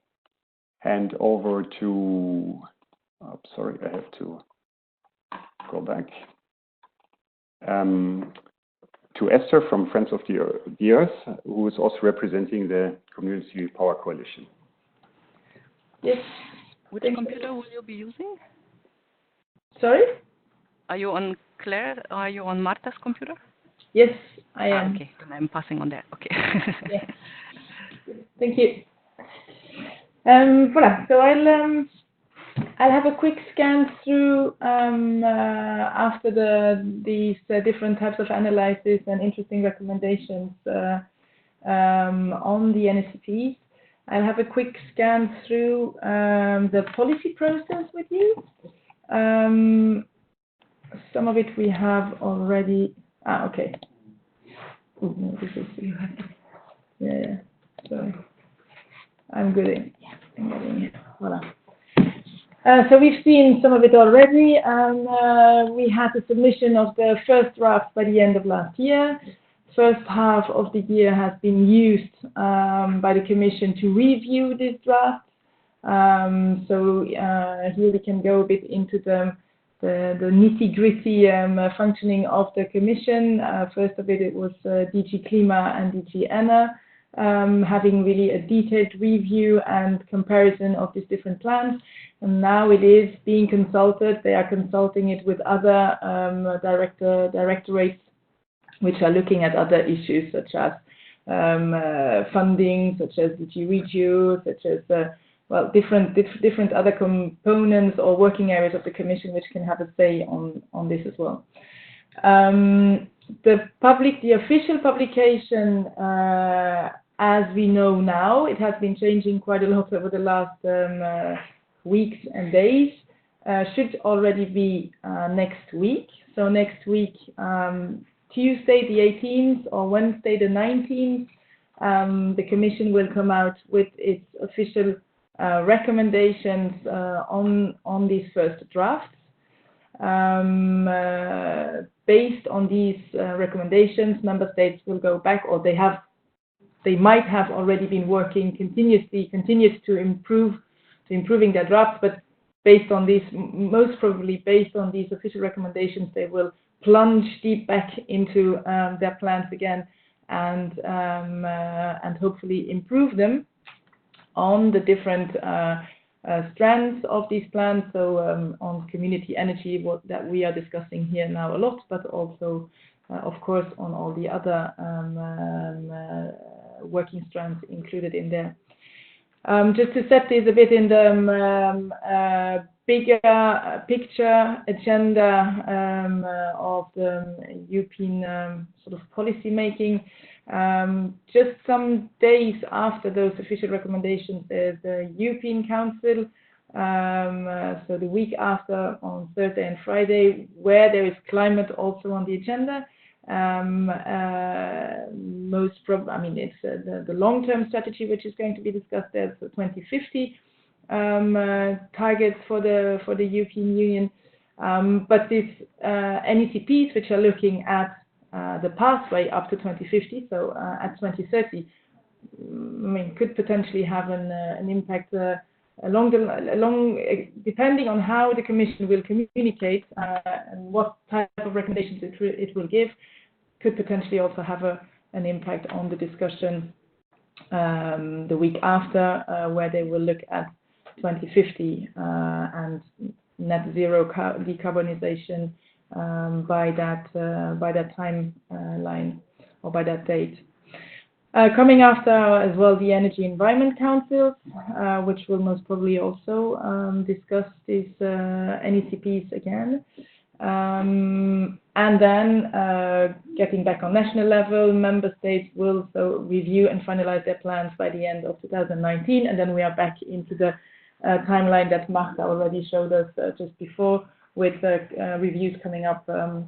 hand over to, sorry, I have to go back, to Esther from Friends of the Earth, who is also representing the Community Power Coalition. Yes. Which computer will you be using? Sorry? Are you on Claire? Are you on Marta's computer? Yes, I am. Okay, then I'm passing on that. Okay. Yes. Thank you. Voilà. So I'll have a quick scan through after these different types of analysis and interesting recommendations on the NECPs. I'll have a quick scan through the policy process with you. Some of it we have already. Okay. Oh, no, this is you have. Yeah. Sorry. I'm good in. I'm getting it. Voila. So we've seen some of it already, and we had the submission of the first draft by the end of last year. First half of the year has been used by the Commission to review this draft. So here we can go a bit into the nitty-gritty functioning of the Commission. First of it was DG Klima and DG ENA, having really a detailed review and comparison of these different plans. And now it is being consulted. They are consulting it with other directorates which are looking at other issues such as funding, such as DG Regio, such as different other components or working areas of the Commission which can have a say on this as well. The official publication, as we know now, it has been changing quite a lot over the last weeks and days, should already be next week. So next week, Tuesday the 18th or Wednesday the 19th, the Commission will come out with its official recommendations on these first drafts. Based on these recommendations, member states will go back, or they might have already been working continued to improving their drafts, but based on these, most probably based on these official recommendations, they will plunge deep back into their plans again and hopefully improve them on the different strands of these plans. So on community energy, that we are discussing here now a lot, but also, of course, on all the other working strands included in there. Just to set this a bit in the bigger picture agenda of the European sort of policy making, just some days after those official recommendations, there's the European Council, so the week after on Thursday and Friday, where there is climate also on the agenda. It's the long-term strategy which is going to be discussed there, so 2050 targets for the European Union. But these NECPs, which are looking at the pathway up to 2050, so at 2030, could potentially have an impact depending on how the Commission will communicate and what type of recommendations it will give, could potentially also have an impact on the discussion the week after, where they will look at 2050 and net zero decarbonization by that timeline or by that date. Coming after as well the Energy Environment Council, which will most probably also discuss these NECPs again. And then getting back on national level, member states will review and finalize their plans by the end of 2019, and then we are back into the timeline that Marta already showed us just before, with reviews coming up 5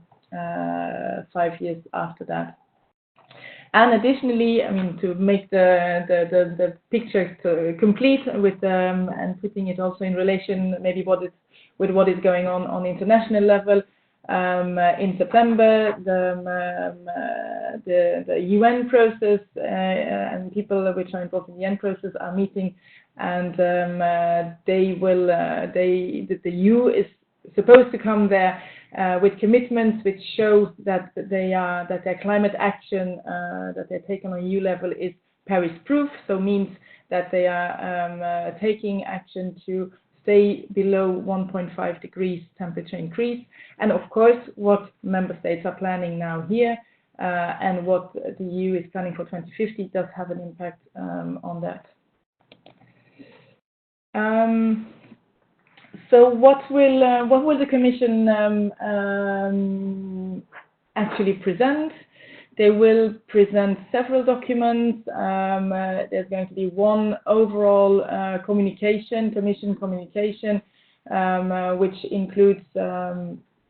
years after that. And additionally, to make the picture complete with and putting it also in relation maybe with what is going on international level, in September the UN process and people which are involved in the UN process are meeting, and the EU is supposed to come there with commitments which show that their climate action that they're taking on EU level is Paris-proof, so means that they are taking action to stay below 1.5 degrees temperature increase. And of course, what member states are planning now here and what the EU is planning for 2050 does have an impact on that. So what will the Commission actually present? They will present several documents. There's going to be one overall Commission communication, which includes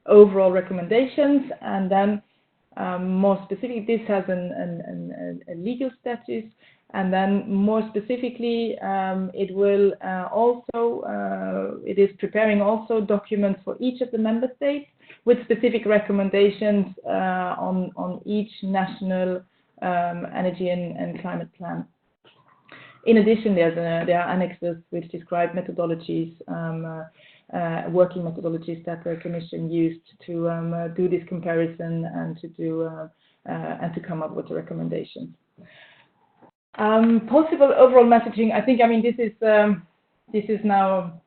overall recommendations, and then more specifically, this has a legal status. And then more specifically, it is preparing also documents for each of the member states with specific recommendations on each national energy and climate plan. In addition, there are annexes which describe methodologies, working methodologies that the Commission used to do this comparison and to come up with the recommendations. Possible overall messaging. I mean, this is now,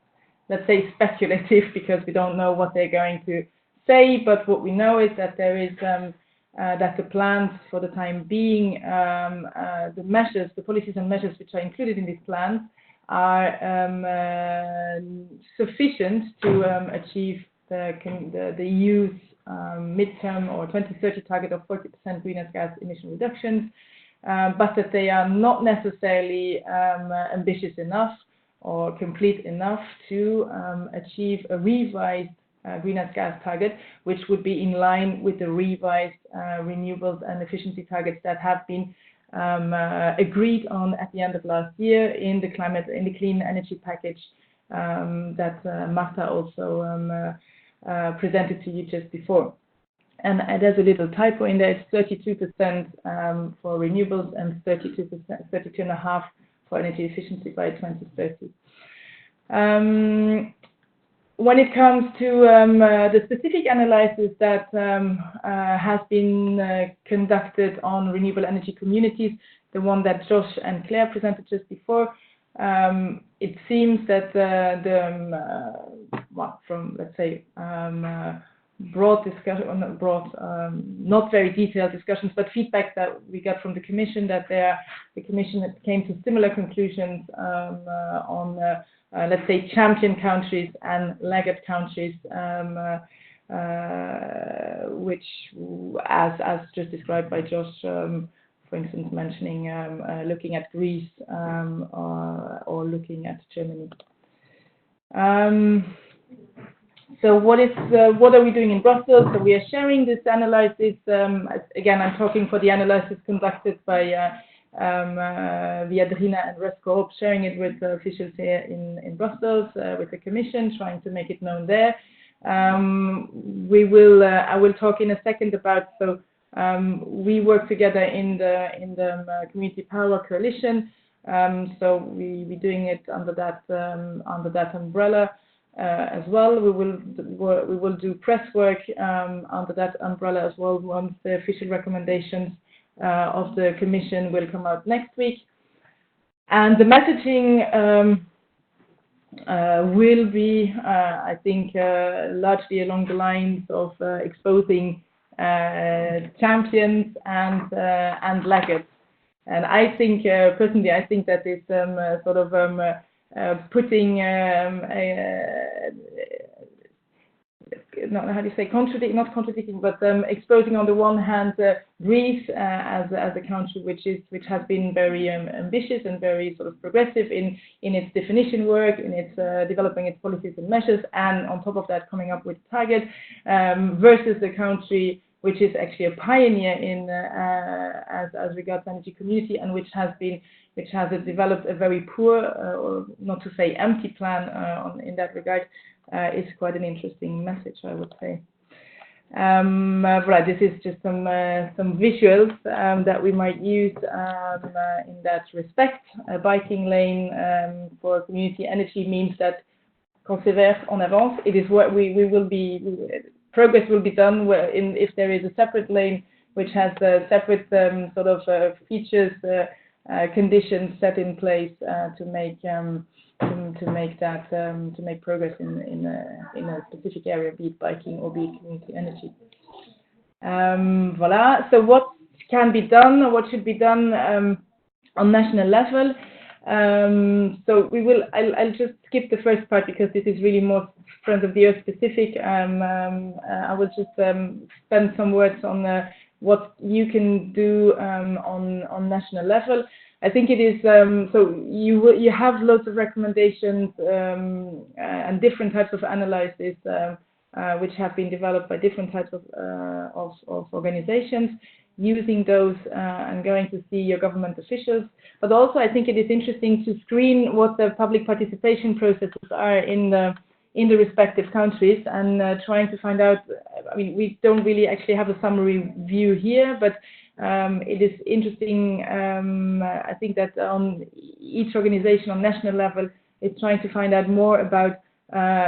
let's say, speculative, because we don't know what they're going to say. But what we know is that there is that the plans for the time being, the policies and measures which are included in these plans are sufficient to achieve the EU's midterm or 2030 target of 40% greenhouse gas emission reductions. But that they are not necessarily ambitious enough or complete enough to achieve a revised greenhouse gas target, which would be in line with the revised renewables and efficiency targets that have been agreed on at the end of last year in the clean energy package that Marta also presented to you just before. And there's a little typo in there. It's 32% for renewables and 32.5% for energy efficiency by 2030. When it comes to the specific analysis that has been conducted on renewable energy communities, the one that Josh and Claire presented just before, it seems that from, let's say, broad discussion, not very detailed discussions, but feedback that we got from the Commission, that the Commission came to similar conclusions on, let's say, champion countries and laggard countries, which, as just described by Josh, for instance, mentioning looking at Greece or looking at Germany. So what are we doing in Brussels? So we are sharing this analysis. Again, I'm talking for the analysis conducted by Viadrina and Rescope, sharing it with officials here in Brussels, with the Commission, trying to make it known there. I will talk in a second about, so we work together in the Community Power Coalition. So we're doing it under that umbrella. As well, we will do press work under that umbrella as well once the official recommendations of the Commission will come out next week. And the messaging will be, I think, largely along the lines of exposing champions and laggards. And I think, personally, I think that is sort of putting how do you say, not contradicting, but exposing on the one hand Greece as a country which has been very ambitious and very sort of progressive in its definition work, in its developing its policies and measures, and on top of that coming up with targets, versus the country which is actually a pioneer in as regards energy community, and which has developed a very poor, or not to say empty plan in that regard. Is quite an interesting message, I would say. Right, this is just some visuals that we might use in that respect. A biking lane for community energy means that consévère en avance. It is what we will be. Progress will be done if there is a separate lane which has separate sort of features, conditions set in place to make progress in a specific area, be it biking or be it community energy. Voilà. So what can be done, or what should be done on national level? So I'll just skip the first part because this is really more front of the earth specific. I will just spend some words on what you can do on national level. I think it is, so you have loads of recommendations and different types of analyses which have been developed by different types of organizations. Using those and going to see your government officials. But also I think it is interesting to screen what the public participation processes are in the respective countries and trying to find out, I mean, we don't really actually have a summary view here, but it is interesting, I think that each organization on national level is trying to find out more about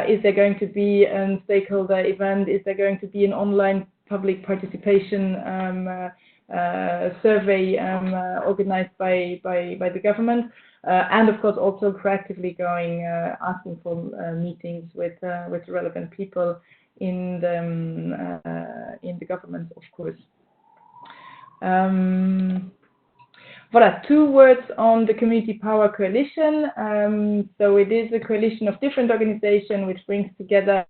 is there going to be a stakeholder event, is there going to be an online public participation survey organized by the government, and of course also proactively going asking for meetings with relevant people in the government, of course. Voilà, 2 words on the Community Power Coalition. So it is a coalition of different organizations which brings together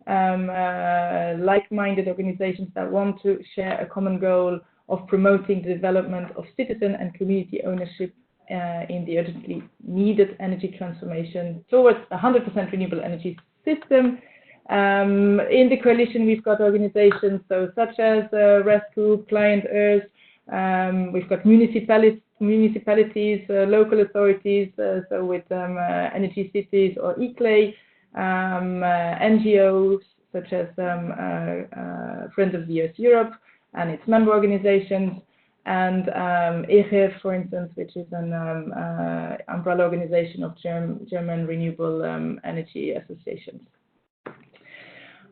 like-minded organizations that want to share a common goal of promoting the development of citizen and community ownership in the urgently needed energy transformation towards a 100% renewable energy system. In the coalition, we've got organizations such as Rescue, Client Earth, we've got municipalities, local authorities, so with Energy Cities or ECLAY, NGOs such as Friends of the Earth Europe and its member organizations, and EGEF, for instance, which is an umbrella organization of German renewable energy associations.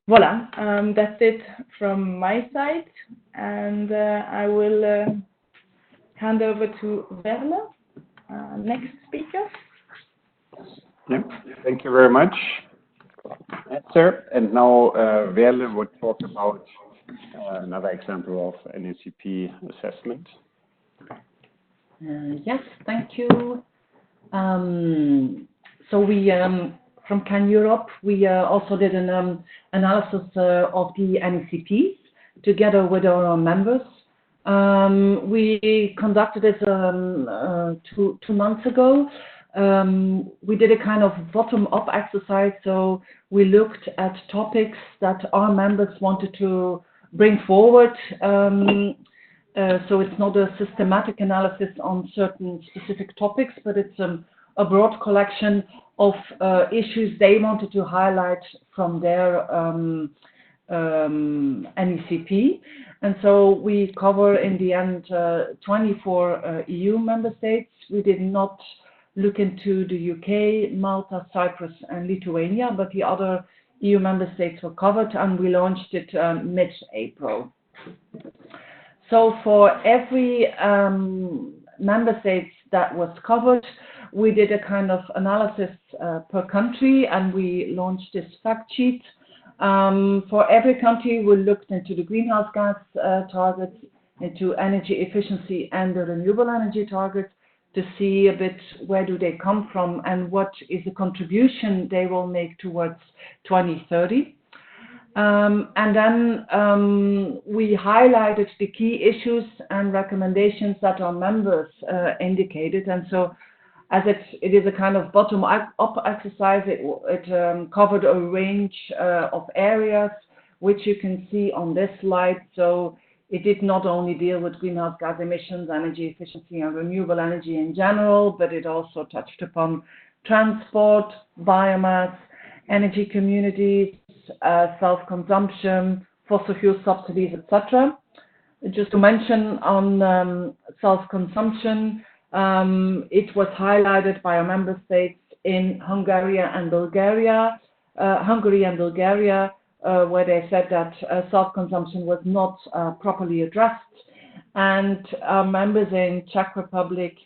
Voila, that's it from my side, and I will hand over to Werle, next speaker. Yeah, thank you very much, Esther. And now Werle would talk about another example of NECP assessment. Yes, thank you. So we, from CAN Europe, we also did an analysis of the NECPs together with our members. We conducted this 2 months ago. We did a kind of bottom-up exercise, so we looked at topics that our members wanted to bring forward. So it's not a systematic analysis on certain specific topics, but it's a broad collection of issues they wanted to highlight from their NECP. And so we cover in the end 24 EU member states. We did not look into the UK, Malta, Cyprus and Lithuania, but the other EU member states were covered, and we launched it mid-April. So for every member state that was covered, we did a kind of analysis per country, and we launched this fact sheet. For every country, we looked into the greenhouse gas targets, into energy efficiency and the renewable energy targets, to see a bit where do they come from and what is the contribution they will make towards 2030. And then we highlighted the key issues and recommendations that our members indicated. And so as it is a kind of bottom-up exercise, it covered a range of areas, which you can see on this slide. So it did not only deal with greenhouse gas emissions, energy efficiency and renewable energy in general, but it also touched upon transport, biomass, energy communities, self-consumption, fossil fuel subsidies, etc. Just to mention on self-consumption, it was highlighted by our member states in Hungary and Bulgaria, where they said that self-consumption was not properly addressed, and our members in Czech Republic,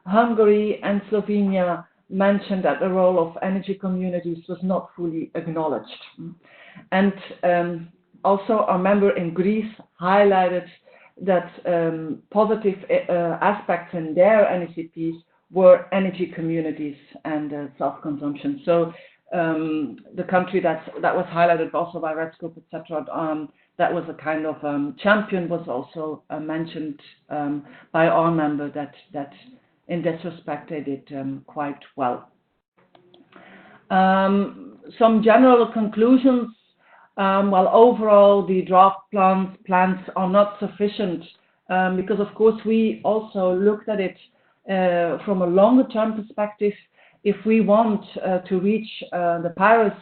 Hungary and Slovenia mentioned that the role of energy communities was not fully acknowledged. And also our member in Greece highlighted that positive aspects in their NECPs were energy communities and self-consumption. So the country that was highlighted also by Red Scope, etc., that was a kind of champion, was also mentioned by our member that in this respect they did quite well. Some general conclusions. Well, overall, the draft plans are not sufficient because, of course, we also looked at it from a longer-term perspective. If we want to reach the Paris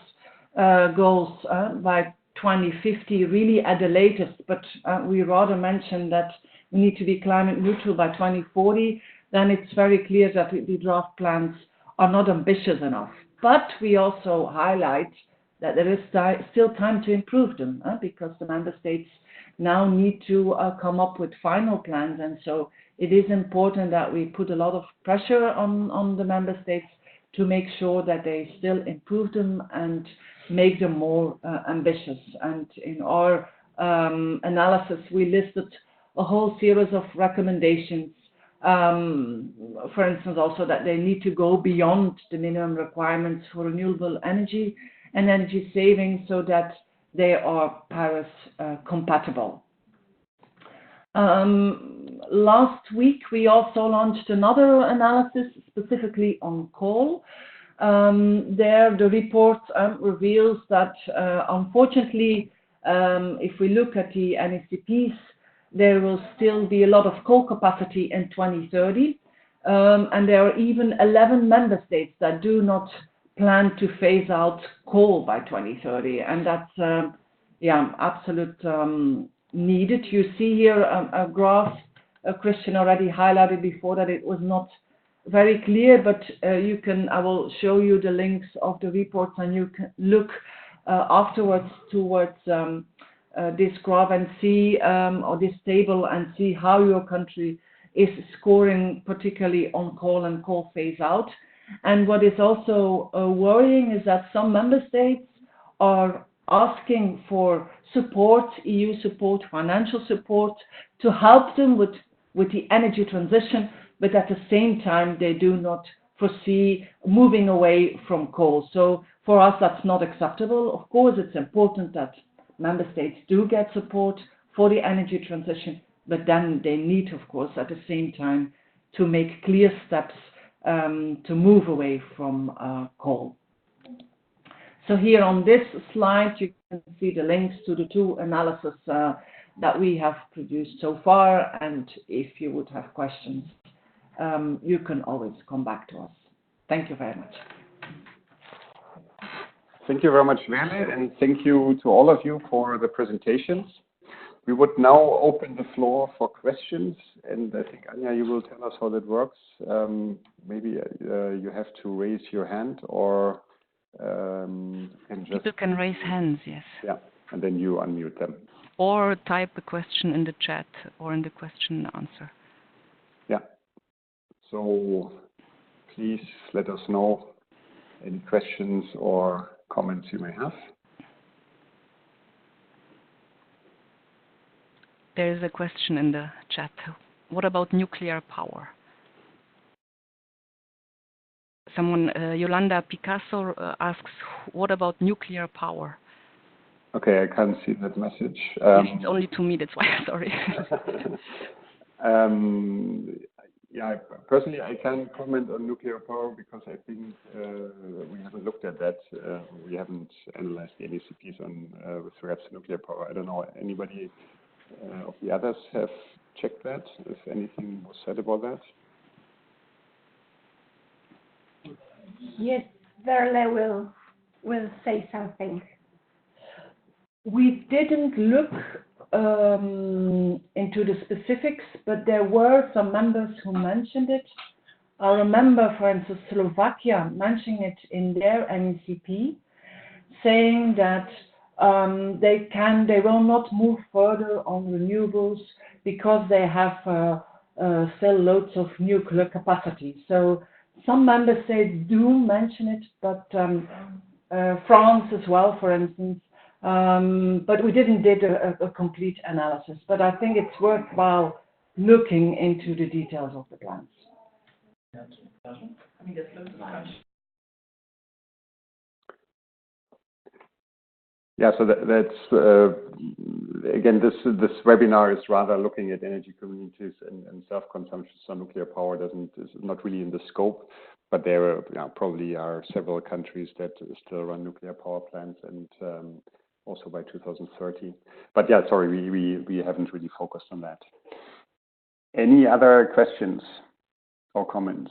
goals by 2050, really at the latest, but we rather mentioned that we need to be climate neutral by 2040, then it's very clear that the draft plans are not ambitious enough. But we also highlight that there is still time to improve them because the member states now need to come up with final plans, and so it is important that we put a lot of pressure on the member states to make sure that they still improve them and make them more ambitious. And in our analysis, we listed a whole series of recommendations. For instance, also that they need to go beyond the minimum requirements for renewable energy and energy savings so that they are Paris compatible. Last week, we also launched another analysis specifically on coal. There, the report reveals that, unfortunately, if we look at the NECPs, there will still be a lot of coal capacity in 2030, and there are even 11 member states that do not plan to phase out coal by 2030, and that's absolute needed. You see here a graph. Christian already highlighted before that it was not very clear, but I will show you the links of the reports, and you can look afterwards towards this graph and see, or this table, and see how your country is scoring, particularly on coal and coal phase out. And what is also worrying is that some member states are asking for support, EU support, financial support, to help them with the energy transition, but at the same time, they do not foresee moving away from coal. So for us, that's not acceptable. Of course, it's important that member states do get support for the energy transition, but then they need, of course, at the same time, to make clear steps to move away from coal. So here on this slide, you can see the links to the two analyses that we have produced so far, and if you would have questions, you can always come back to us. Thank you very much. Thank you very much, Merle, and thank you to all of you for the presentations. We would now open the floor for questions, and I think, Anja, you will tell us how that works. Maybe you have to raise your hand, or people can raise hands, yes. Yeah, and then you unmute them. Or type a question in the chat or in the question and answer. Yeah. So please let us know any questions or comments you may have. There is a question in the chat. What about nuclear power? Someone, Yolanda Picasso, asks, what about nuclear power? Okay, I can't see that message. It's only to me, that's why, sorry. Yeah, personally, I can't comment on nuclear power because I think we haven't looked at that. We haven't analyzed the NECPs on with regards to nuclear power. I don't know, anybody of the others have checked that, if anything was said about that? Yes, Verle will say something. We didn't look into the specifics, but there were some members who mentioned it. I remember, for instance, Slovakia mentioning it in their NECP, saying that they will not move further on renewables because they have still loads of nuclear capacity. So some member states do mention it, but France as well, for instance. But we didn't did a complete analysis. But I think it's worthwhile looking into the details of the plans. discussion. I mean, there's loads of discussion. Yeah, so that's again, this webinar is rather looking at energy communities and self-consumption. So nuclear power is not really in the scope, but there probably are several countries that still run nuclear power plants, and also by 2030. But yeah, sorry, we haven't really focused on that. Any other questions or comments?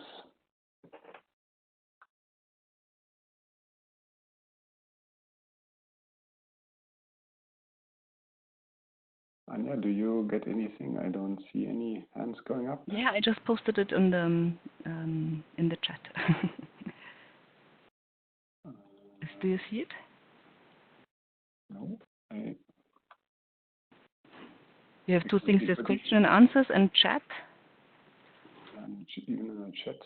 Anja, do you get anything? I don't see any hands going up. Yeah, I just posted it in the chat. Do you see it? No. You have two things: there's question and answers and chat. It should be in the chat.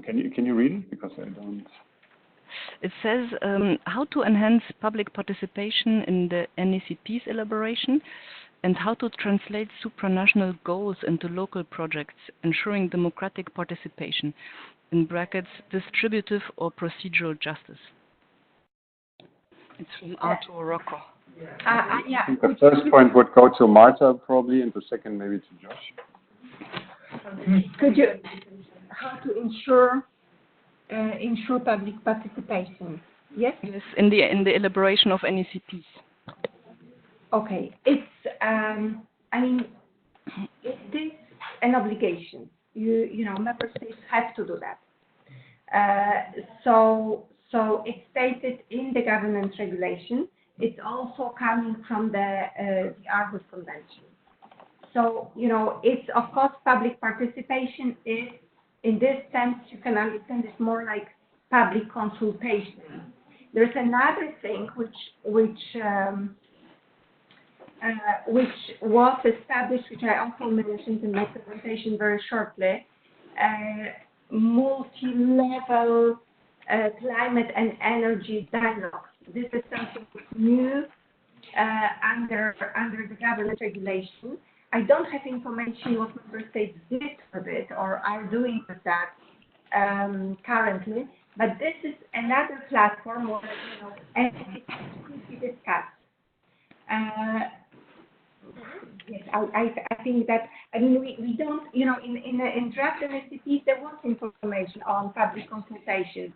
Can you read it, because I don't. It says how to enhance public participation in the NECP's elaboration, and how to translate supranational goals into local projects, ensuring democratic participation, in brackets, distributive or procedural justice. It's from Arthur Rocco. Yeah. I think the first point would go to Marta, probably, and the second maybe to Josh. Could you, how to ensure public participation? Yes? Yes, in the elaboration of NECPs. Okay. It's, I mean, it is an obligation. You know, member states have to do that. So it's stated in the governance regulation. It's also coming from the Aarhus Convention. So, you know, it's, of course, public participation is, in this sense, you can understand it's more like public consultation. There's another thing which was established, which I also mentioned in my presentation very shortly, multi-level climate and energy dialogue. This is something new under the government regulation. I don't have information what member states did with it or are doing with that currently, but this is another platform where, you know, entities could be discussed. Yes, I think that, I mean, we don't, you know, in draft NECPs there was information on public consultation,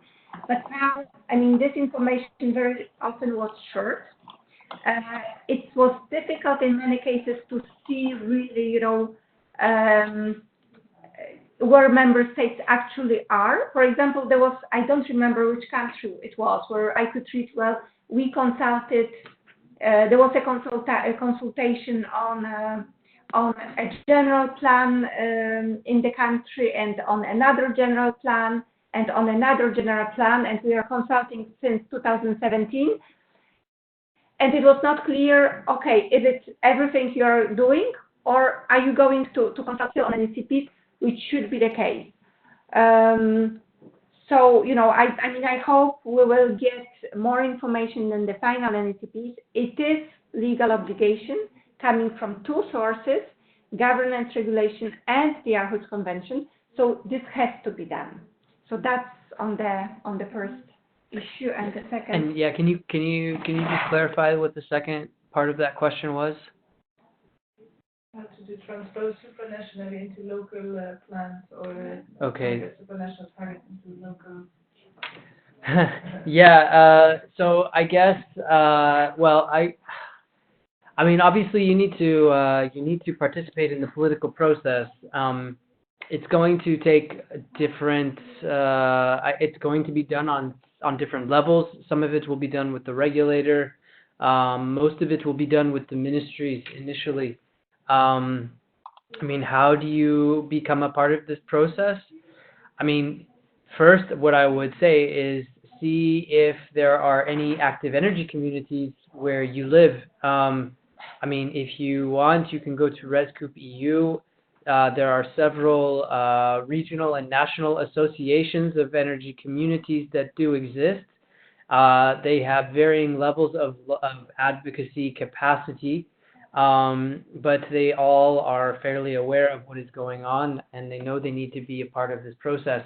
but now, I mean, this information very often was short. It was difficult in many cases to see really, you know, where member states actually are. For example, there was, I don't remember which country it was, where I could read, well, we consulted, there was a consultation on a general plan in the country, and on another general plan, and on another general plan, and we are consulting since 2017. And it was not clear, okay, is it everything you're doing, or are you going to consult on NECPs, which should be the case. So, you know, I mean, I hope we will get more information in the final NECPs. It is legal obligation coming from two sources, governance regulation and the Aarhus Convention. So this has to be done. So that's on the first issue, and the second. And yeah, can you just clarify what the second part of that question was? How to transpose supranationally into local plans, or supranational targets into local. Yeah. So I guess well, I mean, obviously you need to participate in the political process. It's going to take different. It's going to be done on different levels. Some of it will be done with the regulator. Most of it will be done with the ministries initially. I mean, how do you become a part of this process? I mean, first, what I would say is see if there are any active energy communities where you live. I mean, if you want, you can go to ResCoop EU. There are several regional and national associations of energy communities that do exist. They have varying levels of advocacy capacity. but they all are fairly aware of what is going on, and they know they need to be a part of this process.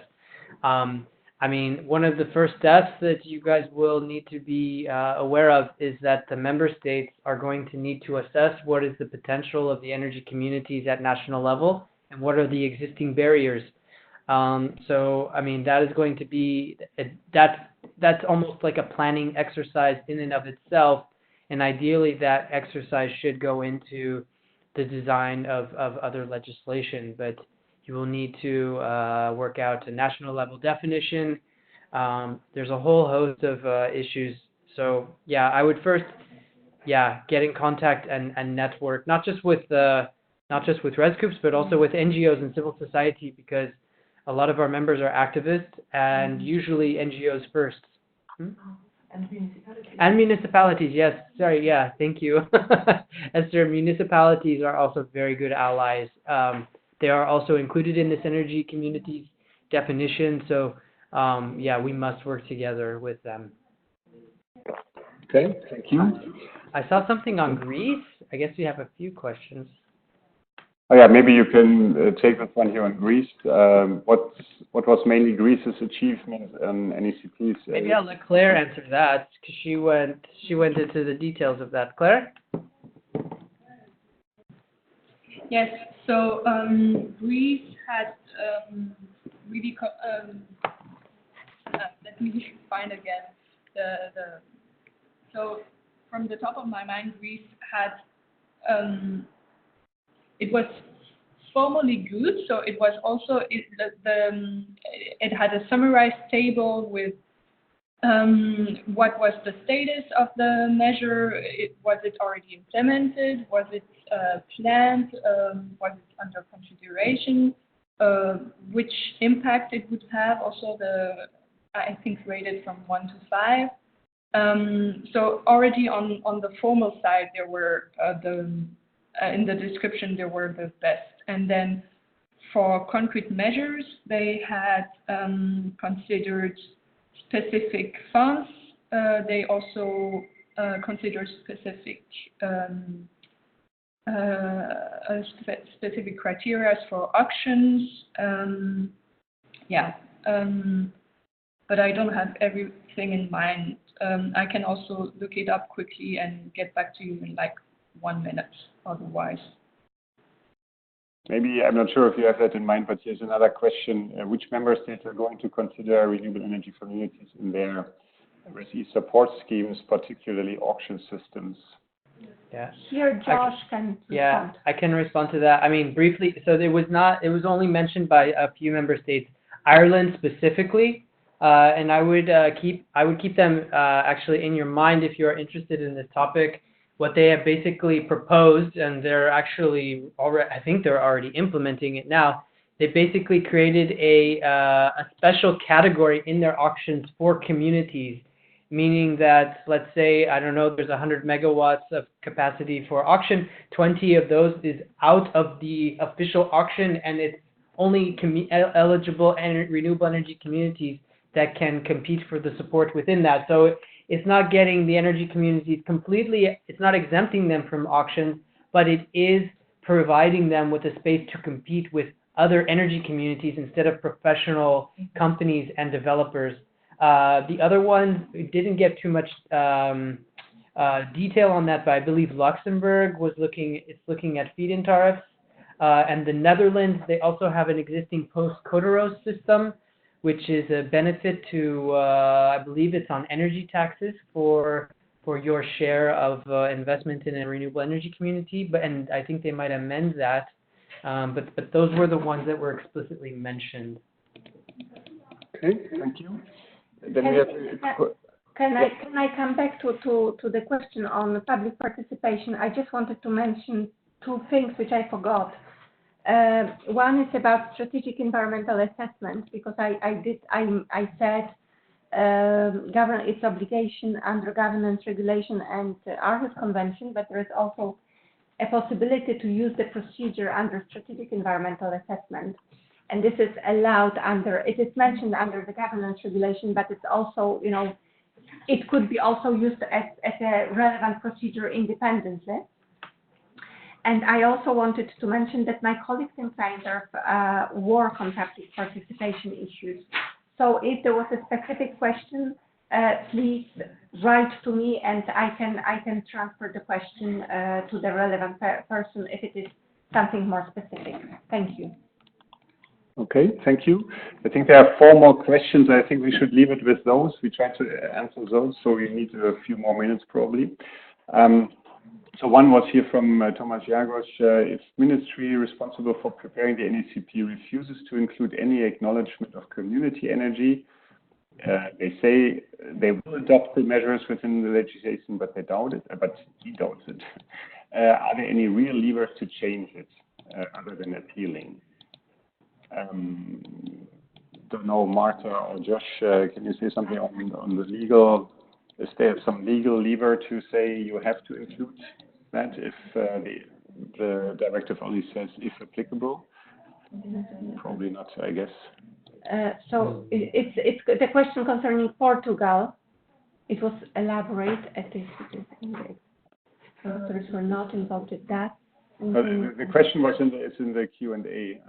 I mean, one of the first steps that you guys will need to be aware of is that the member states are going to need to assess what is the potential of the energy communities at national level and what are the existing barriers. So, I mean, that is going to be, that's almost like a planning exercise in and of itself. And ideally, that exercise should go into the design of other legislation. But you will need to work out a national level definition. There's a whole host of issues. So, yeah, I would first, get in contact and network, not just with ResCoops, but also with NGOs and civil society, because a lot of our members are activists, and usually NGOs first. And municipalities. And municipalities, yes. Sorry, yeah, thank you. Esther, municipalities are also very good allies. They are also included in this energy communities definition, so we must work together with them. Okay, thank you. I saw something on Greece. I guess we have a few questions. Oh yeah, maybe you can take this one here on Greece. What was mainly Greece's achievement on NECPs? Maybe I'll let Claire answer that, because she went into the details of that. Claire? Yes. So Greece had really. Let me find again the. So from the top of my mind, Greece had. It was formally good, so it was also it had a summarized table with what was the status of the measure. Was it already implemented? Was it planned? Was it under consideration? Which impact it would have? Also, I think rated from 1 to 5. So already on the formal side, there were in the description there were the best, and then for concrete measures, they had considered specific funds. They also considered specific specific criteria for auctions. But I don't have everything in mind. I can also look it up quickly and get back to you in like 1 minute. Otherwise. Maybe, I'm not sure if you have that in mind, but here's another question. Which member states are going to consider renewable energy communities in their RSE support schemes, particularly auction systems? Yeah. Here, Josh can respond. Yeah, I can respond to that. I mean, briefly, so it was only mentioned by a few member states, Ireland specifically, and I would keep them actually in your mind if you're interested in this topic. What they have basically proposed, and they're actually already, I think they're already implementing it now. They basically created a special category in their auctions for communities, meaning that, let's say, I don't know, there's 100 megawatts of capacity for auction. 20 of those is out of the official auction, and it's only eligible renewable energy communities that can compete for the support within that. So it's not getting the energy communities completely, it's not exempting them from auctions, but it is providing them with a space to compete with other energy communities instead of professional companies and developers. The other ones didn't get too much detail on that, but I believe Luxembourg was looking at feed-in tariffs. And the Netherlands, they also have an existing post-Coderos system, which is a benefit to, I believe it's on energy taxes for your share of investment in a renewable energy community. And I think they might amend that. But those were the ones that were explicitly mentioned. Okay, thank you. Then we have. Can I come back to the question on public participation? I just wanted to mention 2 things which I forgot. One is about strategic environmental assessment, because I said govern its obligation under governance regulation and Aarhus Convention, but there is also a possibility to use the procedure under strategic environmental assessment. And this is allowed it is mentioned under the governance regulation, but it's also, it could be also used as a relevant procedure independently. And I also wanted to mention that my colleagues in Client Earth work on public participation issues. So if there was a specific question, please write to me, and I can transfer the question to the relevant person if it is something more specific. Thank you. Okay, thank you. I think there are 4 more questions. I think we should leave it with those. We tried to answer those, so we need a few more minutes probably. So one was here from Thomas Jagos. If ministry responsible for preparing the NECP refuses to include any acknowledgement of community energy, they say they will adopt the measures within the legislation, but they doubt it. But he doubts it. Are there any real levers to change it other than appealing? Don't know, Marta or Josh, can you say something on the legal? Is there some legal lever to say you have to include that if the directive only says if applicable? Probably not, I guess. So it's the question concerning Portugal. It was elaborate at this. Authors were not involved with that. The question was it's in the Q&A.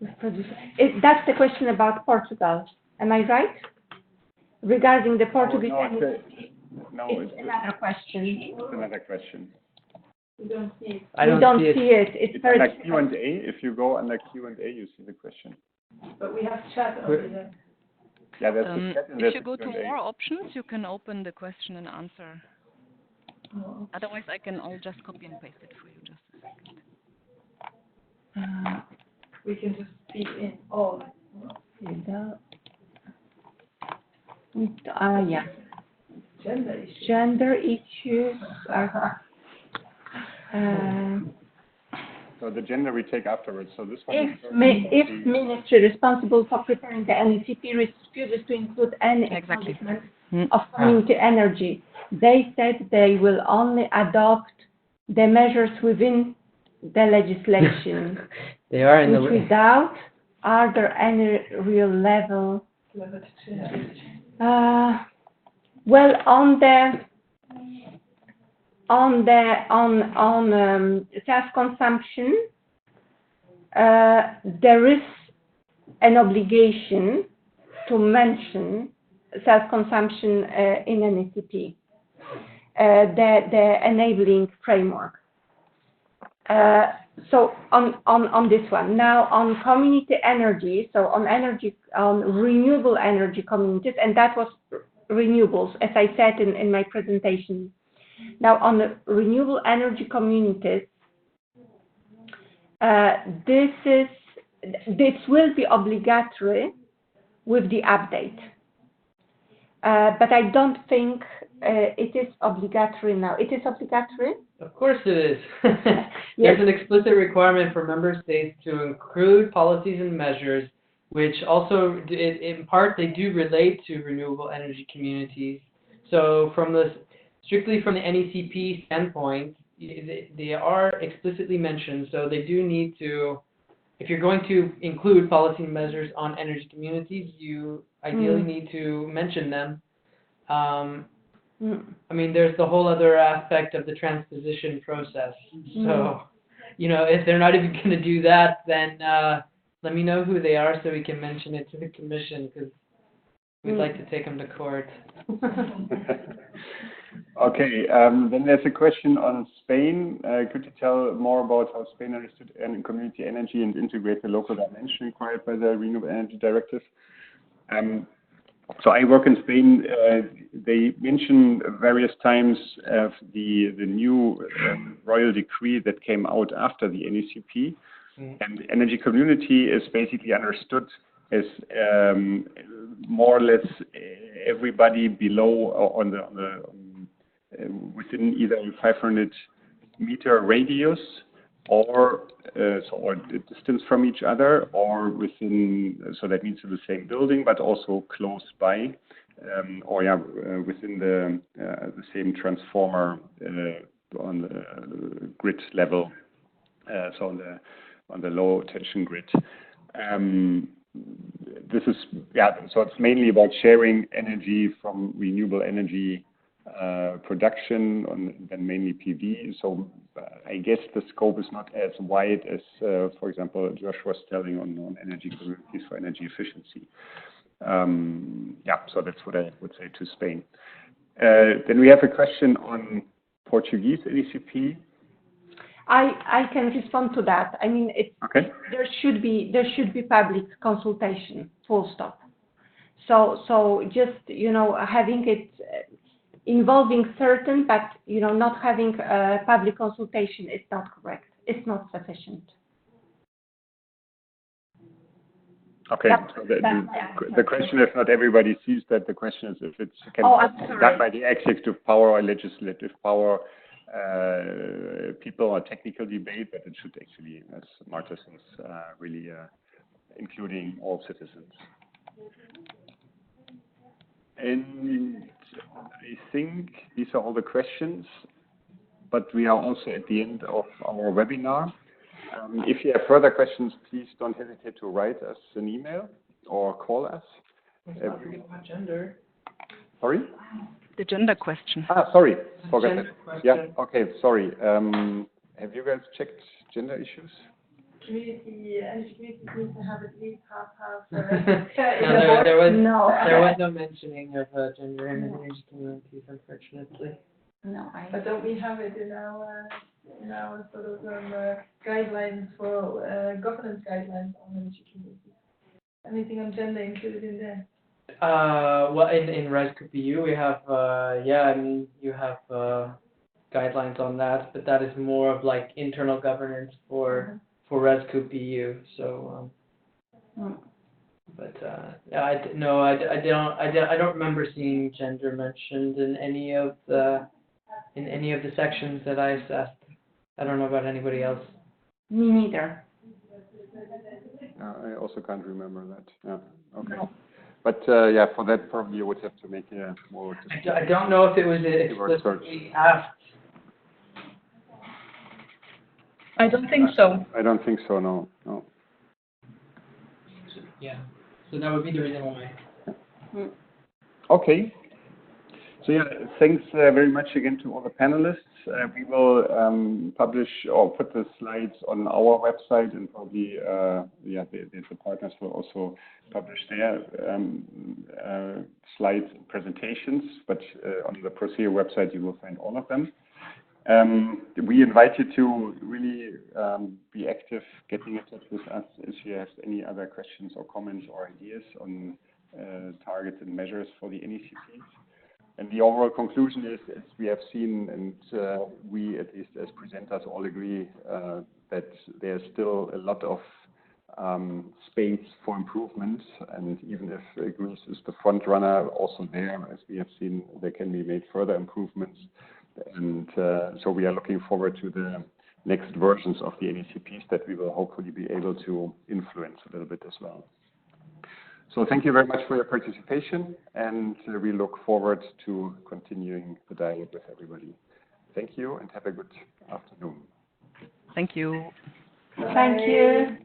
That's the question about Portugal. Am I right? Regarding the Portuguese. It's another question. It's another question. We don't see it. I don't see it. It's under Q&A. If you go under Q&A, you see the question. But we have chat over there. Yeah, that's the chat. If you go to more options, you can open the question and answer. Oh. Otherwise, I'll just copy and paste it for you. Just a second. We can just feed in all. Yeah. Gender issues. Gender issues are. So the gender we take afterwards. So this one. If ministry responsible for preparing the NECP refuses to include any acknowledgement of community energy, they said they will only adopt the measures within the legislation. They are in which we doubt. Are there any real level? Well, on self-consumption, there is an obligation to mention self-consumption in NECP, the enabling framework. So on this one. Now on community energy, so on renewable energy communities, and that was renewables, as I said in my presentation. Now on the renewable energy communities, this will be obligatory with the update. But I don't think it is obligatory now. It is obligatory? Of course it is. There's an explicit requirement for member states to include policies and measures, which also, in part, they do relate to renewable energy communities. So strictly from the NECP standpoint, they are explicitly mentioned. So they do need to, if you're going to include policy measures on energy communities, you ideally need to mention them. I mean, there's the whole other aspect of the transposition process. So, if they're not even going to do that, then let me know who they are so we can mention it to the commission, because we'd like to take them to court. Okay, then there's a question on Spain. Could you tell more about how Spain understood community energy and integrate the local dimension required by the Renewable Energy Directive? So I work in Spain. They mention various times the new royal decree that came out after the NECP, and energy community is basically understood as more or less everybody below within either a 500-meter radius or distance from each other, or within, so that means in the same building, but also close by, within the same transformer on the grid level, so on the low tension grid. This is so it's mainly about sharing energy from renewable energy production, then mainly PV. So I guess the scope is not as wide as, for example, Josh was telling on energy communities for energy efficiency. Yeah, so that's what I would say to Spain. Then we have a question on Portuguese NECP. I can respond to that. I mean, Okay. there should be public consultation, full stop. So just, you know, having it involving certain, but, you know, not having public consultation is not correct. It's not sufficient. Okay. So the question, if not everybody sees that, the question is if it's can be done by the executive power or legislative power. People or technical debate, but it should actually, as Marta says, really including all citizens. And I think these are all the questions, but we are also at the end of our webinar. If you have further questions, please don't hesitate to write us an email or call us. Don't forget about gender. Sorry? The gender question. Sorry. Forgot that. Question. Yeah, okay, sorry. Have you guys checked gender issues? Energy community needs to have at least half. There was no mentioning of gender in energy communities, unfortunately. No, But don't we have it in our sort of guidelines for governance guidelines on energy communities? Anything on gender included in there? Well, in ResCoop we have, I mean, you have guidelines on that, but that is more of like internal governance for ResCoop EU. So, but yeah, I don't remember seeing gender mentioned in any of the sections that I assessed. I don't know about anybody else. Me neither. I also can't remember that. Yeah. Okay. No. But yeah, for that probably you would have to make a more. I don't know if it was explicitly asked. I don't think so. I don't think so. No. Yeah. So that would be the reason why. Okay. So yeah, thanks very much again to all the panelists. We will publish or put the slides on our website, and probably the partners will also publish their slides and presentations. But on the PROSEU website, you will find all of them. We invite you to really be active, getting in touch with us if you have any other questions or comments or ideas on targets and measures for the NECPs. And the overall conclusion is, as we have seen, and we, at least as presenters, all agree that there's still a lot of space for improvement. And even if Greece is the front runner, also there, as we have seen, there can be made further improvements. And so we are looking forward to the next versions of the NECPs that we will hopefully be able to influence a little bit as well. So thank you very much for your participation, and we look forward to continuing the dialogue with everybody. Thank you, and have a good afternoon. Thank you. Thank you.